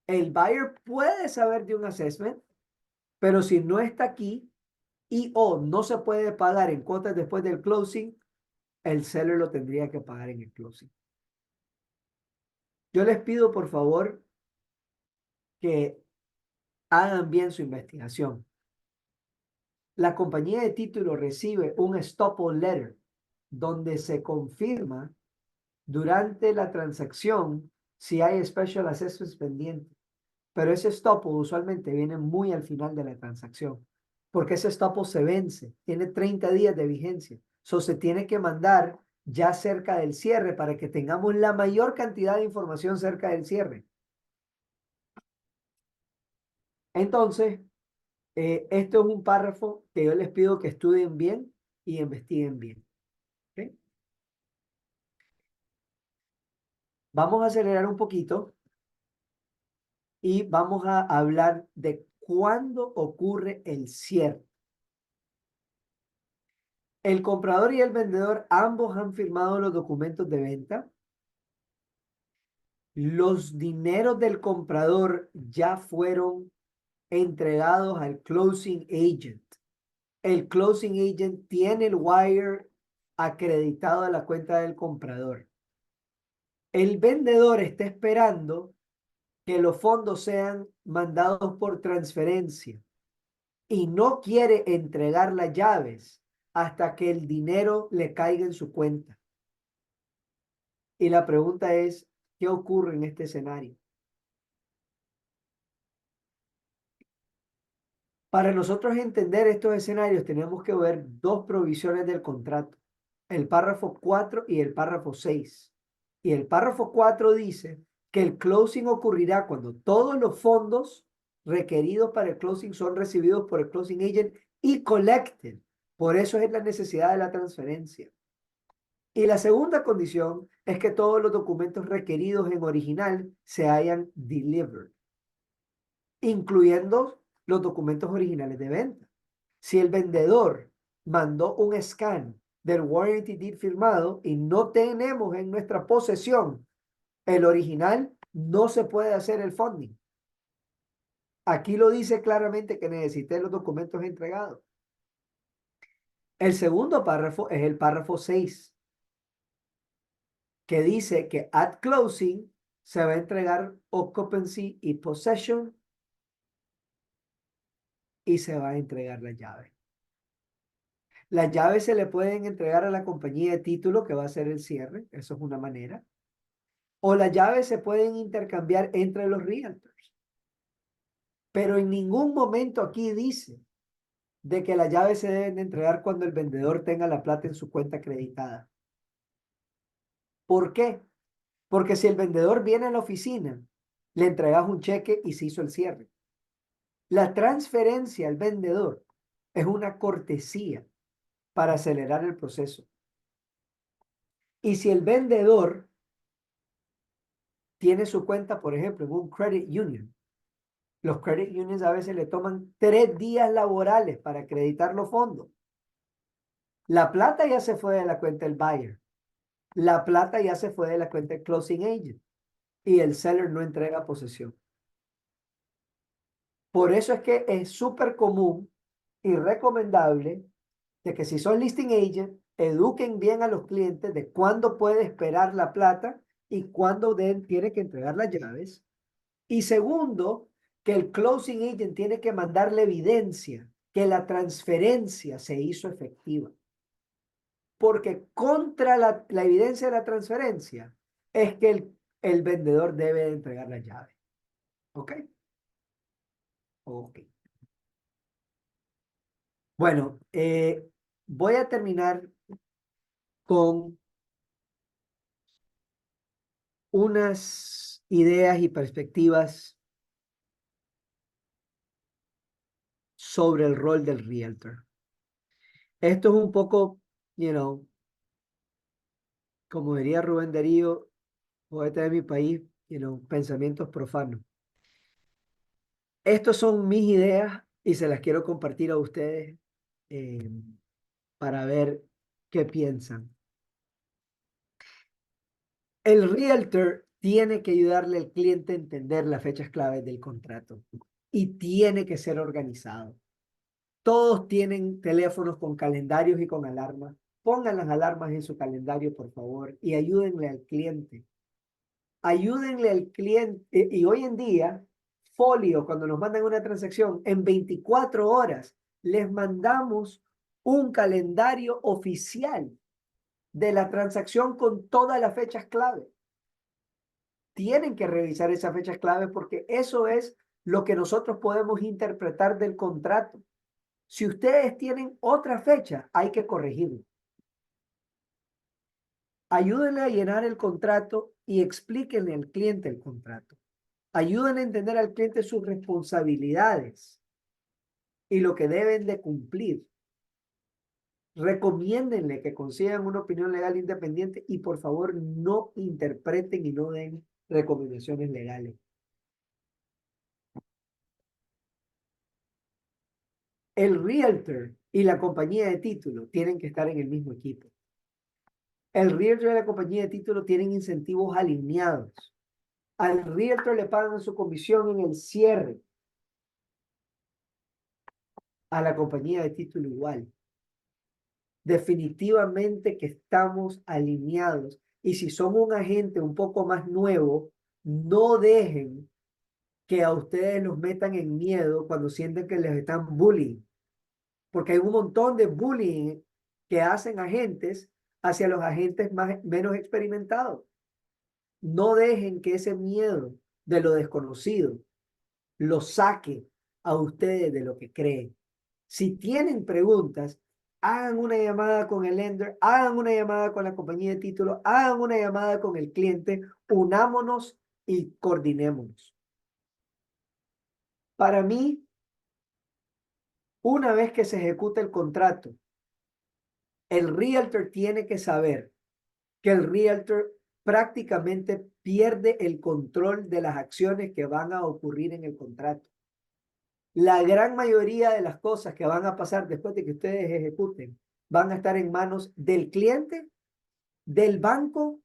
El buyer puede saber de un assessment, pero si no está aquí y o no se puede pagar en cuotas después del closing, el seller lo tendría que pagar en el closing. Yo les pido, por favor, que hagan bien su investigación. La compañía de título recibe un stop letter donde se confirma durante la transacción si hay special assessments pendientes. Pero ese stop usualmente viene muy al final de la transacción, porque ese stop se vence, tiene 30 días de vigencia. So, se tiene que mandar ya cerca del cierre para que tengamos la mayor cantidad de información cerca del cierre. Entonces, esto es un párrafo que yo les pido que estudien bien y investiguen bien. ¿Okay? Vamos a acelerar un poquito y vamos a hablar de cuándo ocurre el cierre. El comprador y el vendedor ambos han firmado los documentos de venta. Los dineros del comprador ya fueron entregados al closing agent. El closing agent tiene el wire acreditado a la cuenta del comprador. El vendedor está esperando que los fondos sean mandados por transferencia y no quiere entregar las llaves hasta que el dinero le caiga en su cuenta. Y la pregunta es, ¿qué ocurre en este escenario? Para nosotros entender estos escenarios tenemos que ver dos provisiones del contrato, el párrafo 4 y el párrafo 6. Y el párrafo 4 dice que el closing ocurrirá cuando todos los fondos requeridos para el closing son recibidos por el closing agent y collected. Por eso es la necesidad de la transferencia. Y la segunda condición es que todos los documentos requeridos en original se hayan delivered, incluyendo los documentos originales de venta. Si el vendedor mandó un scan del warranty deed firmado y no tenemos en nuestra posesión el original, no se puede hacer el funding. Aquí lo dice claramente que necesité los documentos entregados. El segundo párrafo es el párrafo 6, que dice que at closing se va a entregar occupancy y possession y se va a entregar la llave. Las llaves se le pueden entregar a la compañía de título que va a hacer el cierre, eso es una manera. O las llaves se pueden intercambiar entre los realtors. Pero en ningún momento aquí dice de que las llaves se deben de entregar cuando el vendedor tenga la plata en su cuenta acreditada. ¿Por qué? Porque si el vendedor viene a la oficina, le entregas un cheque y se hizo el cierre. La transferencia al vendedor es una cortesía para acelerar el proceso. Y si el vendedor tiene su cuenta, por ejemplo, en un credit union, los credit unions a veces le toman 3 días laborales para acreditar los fondos. La plata ya se fue de la cuenta del buyer. La plata ya se fue de la cuenta del closing agent. Y el seller no entrega posesión. Por eso es que es súper común y recomendable de que si son listing agent, eduquen bien a los clientes de cuándo puede esperar la plata y cuándo tiene que entregar las llaves. Y segundo, que el closing agent tiene que mandarle evidencia que la transferencia se hizo efectiva. Porque contra la evidencia de la transferencia es que el vendedor debe entregar la llave. ¿Ok? Ok. Bueno, voy a terminar con unas ideas y perspectivas sobre el rol del realtor. Esto es un poco, como diría Rubén Darío, poeta de mi país, pensamientos profanos. Estos son mis ideas y se las quiero compartir a ustedes eh, para ver qué piensan. El realtor tiene que ayudarle al cliente a entender las fechas claves del contrato y tiene que ser organizado. Todos tienen teléfonos con calendarios y con alarmas. Pongan las alarmas en su calendario, por favor, y ayúdenle al cliente. Ayúdenle al cliente. Y hoy en día, Folio, cuando nos mandan una transacción, en 24 horas les mandamos un calendario oficial de la transacción con todas las fechas clave. Tienen que revisar esas fechas clave porque eso es lo que nosotros podemos interpretar del contrato. Si ustedes tienen otra fecha, hay que corregirlo. Ayúdenle a llenar el contrato y explíquenle al cliente el contrato. Ayúdenle a entender al cliente sus responsabilidades y lo que deben de cumplir. Recomiéndenle que consigan una opinión legal independiente y por favor no interpreten y no den recomendaciones legales. El realtor y la compañía de título tienen que estar en el mismo equipo. El realtor y la compañía de título tienen incentivos alineados. Al realtor le pagan su comisión en el cierre. A la compañía de título igual. Definitivamente que estamos alineados. Y si son un agente un poco más nuevo, no dejen que a ustedes los metan en miedo cuando sienten que les están bullying. Porque hay un montón de bullying que hacen agentes hacia los agentes menos experimentados. No dejen que ese miedo de lo desconocido los saque a ustedes de lo que creen. Si tienen preguntas, hagan una llamada con el lender, hagan una llamada con la compañía de título, hagan una llamada con el cliente, unámonos y coordinémonos. Para mí, una vez que se ejecuta el contrato, el realtor tiene que saber que el realtor prácticamente pierde el control de las acciones que van a ocurrir en el contrato. La gran mayoría de las cosas que van a pasar después de que ustedes ejecuten van a estar en manos del cliente, del banco,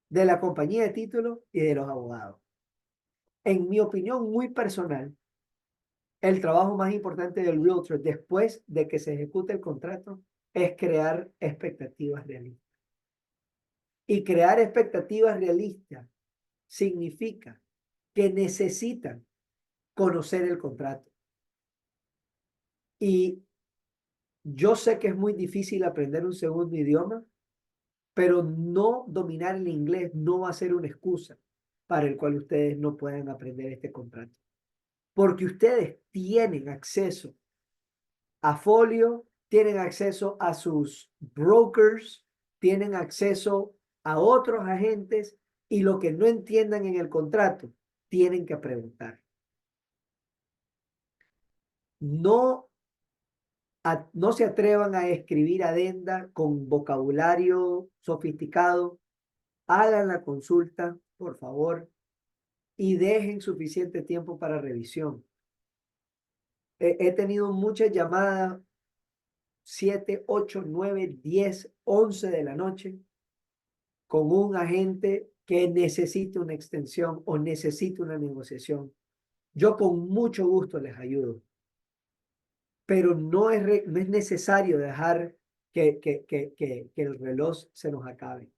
de la compañía de títulos y de los abogados. En mi opinión muy personal, el trabajo más importante del realtor después de que se ejecute el contrato es crear expectativas realistas. Y crear expectativas realistas significa que necesitan conocer el contrato. Y yo sé que es muy difícil aprender un segundo idioma, pero no dominar el inglés no va a ser una excusa para el cual ustedes no puedan aprender este contrato. Porque ustedes tienen acceso a Folio, tienen acceso a sus brokers, tienen acceso a otros agentes y lo que no entiendan en el contrato, tienen que preguntar. No, no se atrevan a escribir adenda con vocabulario sofisticado. Hagan la consulta, por favor, y dejen suficiente tiempo para revisión. He tenido muchas llamadas, 7, 8, 9, 10, 11 de la noche, con un agente que necesita una extensión o necesita una negociación. Yo con mucho gusto les ayudo, pero no es necesario dejar que el reloj se nos acabe.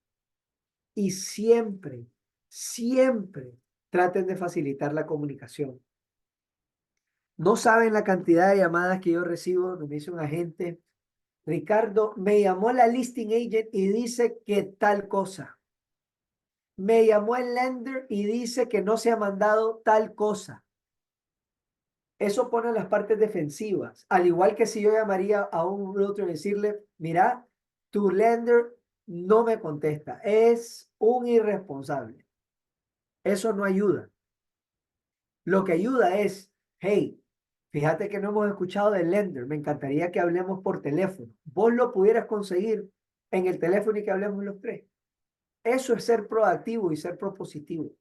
Y siempre, siempre traten de facilitar la comunicación. No saben la cantidad de llamadas que yo recibo, me dice un agente, Ricardo, me llamó la listing agent y dice que tal cosa. Me llamó el lender y dice que no se ha mandado tal cosa. Eso pone las partes defensivas. Al igual que si yo llamaría a un realtor y decirle, mira, tu lender no me contesta, es un irresponsable. Eso no ayuda. Lo que ayuda es, hey, fíjate que no hemos escuchado del lender, me encantaría que hablemos por teléfono. Vos lo pudieras conseguir en el teléfono y que hablemos los tres. Eso es ser proactivo y ser propositivo.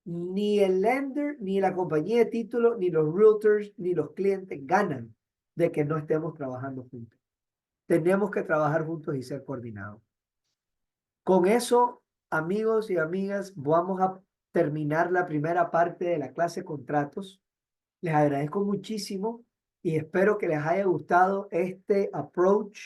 Ni el lender, ni la compañía de título, ni los realtors, ni los clientes ganan de que no estemos trabajando juntos. Tenemos que trabajar juntos y ser coordinados. Con eso, amigos y amigas, vamos a terminar la primera parte de la clase contratos. Les agradezco muchísimo y espero que les haya gustado este approach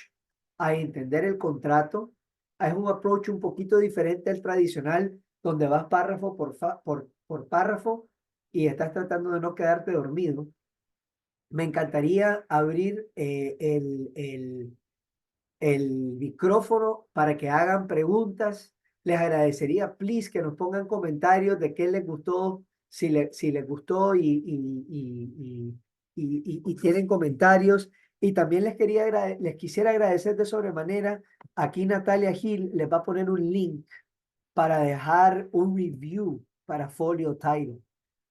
a entender el contrato. Es un approach un poquito diferente al tradicional, donde vas párrafo por párrafo y estás tratando de no quedarte dormido. Me encantaría abrir el micrófono para que hagan preguntas. Les agradecería, please, que nos pongan comentarios de qué les gustó, si les gustó y tienen comentarios. Y también les quisiera agradecer de sobremanera. Aquí Natalia Gil les va a poner un link para dejar un review para Folio Title,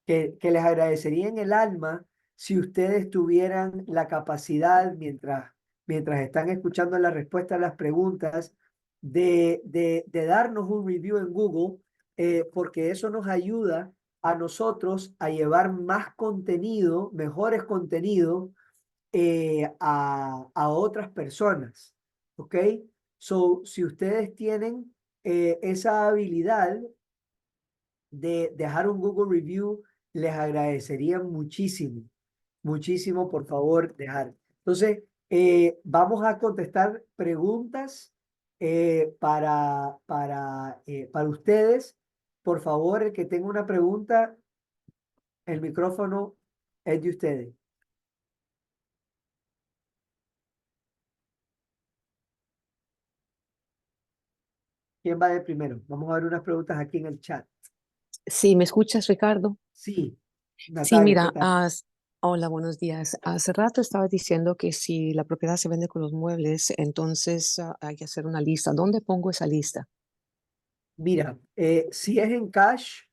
que les agradecería en el alma si ustedes tuvieran la capacidad, mientras están escuchando la respuesta a las preguntas, de darnos un review en Google, porque eso nos ayuda a nosotros a llevar más contenido, mejores contenidos a otras personas. ¿Ok? So, si ustedes tienen esa habilidad de dejar un Google Review, les agradecería muchísimo, muchísimo, por favor, dejar. Entonces, vamos a contestar preguntas para ustedes. Por favor, el que tenga una pregunta, el micrófono es de ustedes. ¿Quién va de primero? Vamos a ver unas preguntas aquí en el chat. Sí, ¿me escuchas, Ricardo? Sí, Sí, Natalia, ¿qué mira, tal? hola, buenos días. Hace rato estabas diciendo que si la propiedad se vende con los muebles, entonces hay que hacer una lista. ¿Dónde pongo esa lista? Mira, si es en cash,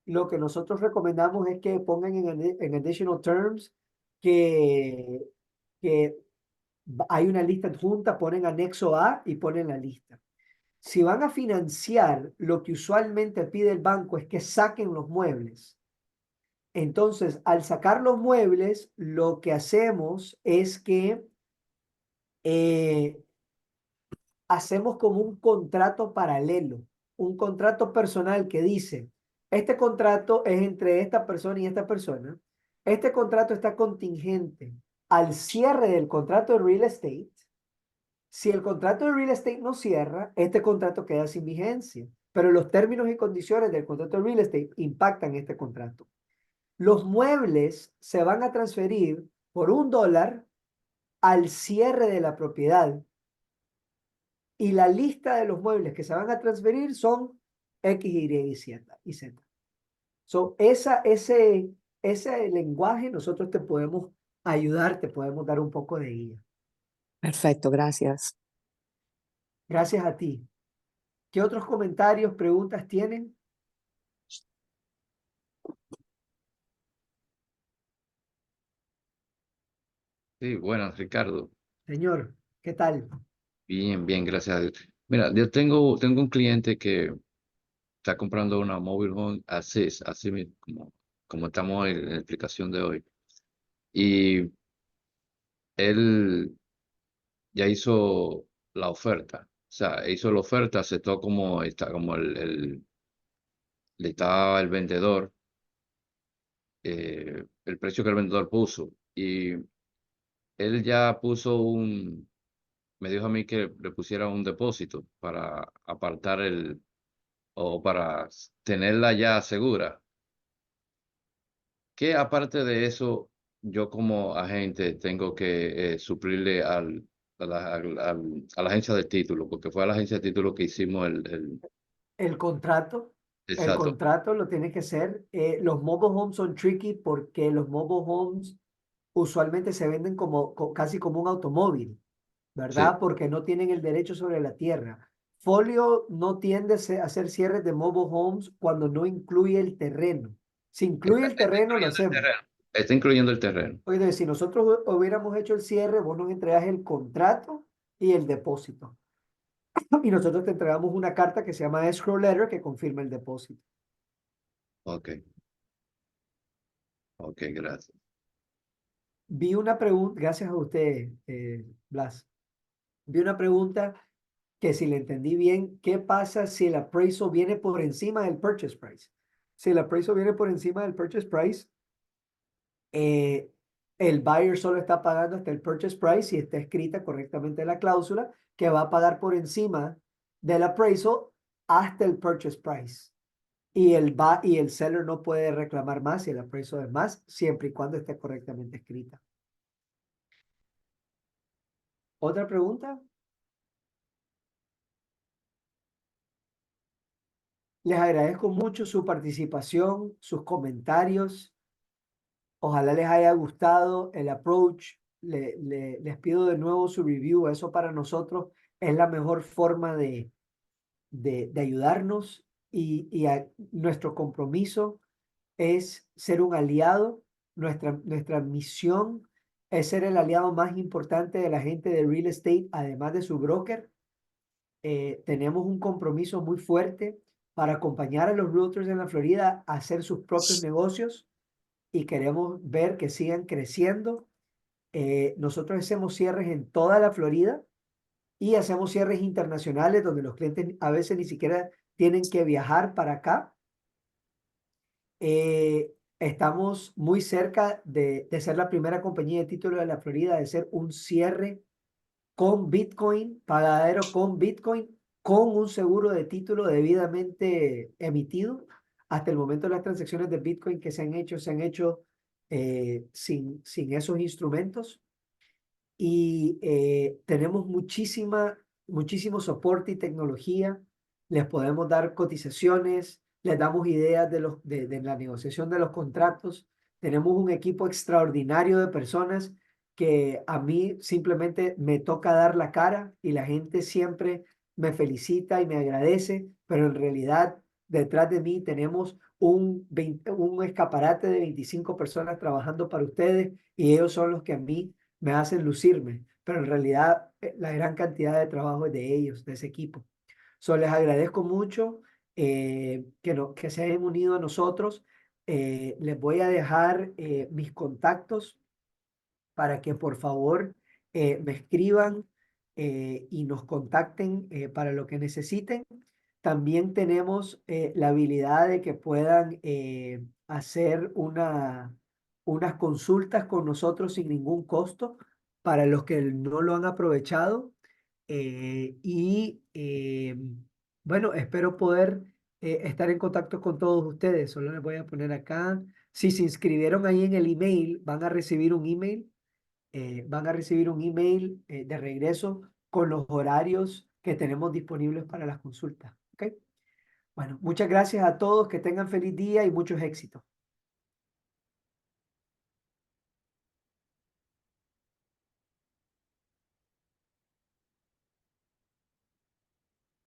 lo que nosotros recomendamos es que pongan en additional terms que, que hay una lista adjunta, ponen anexo A y ponen la lista. Si van a financiar, lo que usualmente pide el banco es que saquen los muebles Entonces, al sacar los muebles, lo que hacemos es que eh, hacemos como un contrato paralelo, un contrato personal que dice, este contrato es entre esta persona y esta persona, este contrato está contingente al cierre del contrato de real estate. Si el contrato de real estate no cierra, este contrato queda sin vigencia, pero los términos y condiciones del contrato de real estate impactan este contrato. Los muebles se van a transferir por $1 al cierre de la propiedad y la lista de los muebles que se van a transferir son X, Y y Z. So, ese lenguaje nosotros te podemos ayudar, te podemos dar un poco de guía. Perfecto, gracias. Gracias a ti. ¿Qué otros comentarios, preguntas tienen? Sí, buenas, Ricardo. Señor, ¿qué tal? Bien, bien, gracias a Dios. Mira, yo tengo un cliente que está comprando una mobile home así como estamos en la explicación de hoy. Y él ya hizo la oferta. O sea, hizo la oferta, aceptó como le estaba el vendedor, el precio que el vendedor puso. Y él ya me dijo a mí que le pusiera un depósito para apartar o para tenerla ya segura. ¿Qué aparte de eso yo como agente tengo que suplirle a la agencia de título? Porque fue a la agencia de título que hicimos El contrato, el exacto. contrato lo tiene que ser. Los mobile homes son tricky porque los mobile homes usualmente se venden casi como un automóvil, Sí, ¿verdad? Porque no tienen el derecho sobre la tierra. Folio no tiende a hacer cierres de mobile homes cuando no incluye el terreno. Si incluye el está terreno, lo incluyendo el hacemos. terreno. Está incluyendo el terreno. Oye, si nosotros hubiéramos hecho el cierre, vos nos entregas el contrato y el depósito. Y nosotros te entregamos una carta que se llama escrow letter que confirma el depósito. Ok, ok, gracias. Vi una pregunta, gracias a usted, Blas. Vi una pregunta que si le entendí bien, ¿qué pasa si el appraisal viene por encima del purchase price? Si el appraisal viene por encima del purchase price, eh, el buyer solo está pagando hasta el purchase price y está escrita correctamente la cláusula que va a pagar por encima del appraisal hasta el purchase price. Y el seller no puede reclamar más si el appraisal es más, siempre y cuando esté correctamente escrita. ¿Otra pregunta? Les agradezco mucho su participación, sus comentarios. Ojalá les haya gustado el approach. Les pido de nuevo su review. Eso para nosotros es la mejor forma de ayudarnos y nuestro compromiso es ser un aliado. Nuestra misión es ser el aliado más importante de la gente de real estate, además de su broker. Tenemos un compromiso muy fuerte para acompañar a los realtors en la Florida a hacer sus propios negocios y queremos ver que sigan creciendo. Nosotros hacemos cierres en toda la Florida y hacemos cierres internacionales donde los clientes a veces ni siquiera tienen que viajar para acá. Estamos muy cerca de ser la primera compañía de títulos de la Florida, de ser un cierre con Bitcoin, pagadero con Bitcoin, con un seguro de título debidamente emitido. Hasta el momento las transacciones de Bitcoin que se han hecho sin esos instrumentos. Y tenemos muchísimo soporte y tecnología. Les podemos dar cotizaciones, les damos ideas de la negociación de los contratos. Tenemos un equipo extraordinario de personas que a mí simplemente me toca dar la cara y la gente siempre me felicita y me agradece, pero en realidad detrás de mí tenemos un escaparate de 25 personas trabajando para ustedes y ellos son los que a mí me hacen lucirme, pero en realidad la gran cantidad de trabajo es de ellos, de ese equipo. Les agradezco mucho que se hayan unido a nosotros. Les voy a dejar mis contactos para que por favor me escriban y nos contacten para lo que necesiten. También tenemos la habilidad de que puedan hacer unas consultas con nosotros sin ningún costo para los que no lo han aprovechado. Bueno, espero poder estar en contacto con todos ustedes. Solo les voy a poner acá. Si se inscribieron ahí en el email, van a recibir un email de regreso con los horarios que tenemos disponibles para las consultas. ¿Ok? Bueno, muchas gracias a todos, que tengan feliz día y muchos éxitos.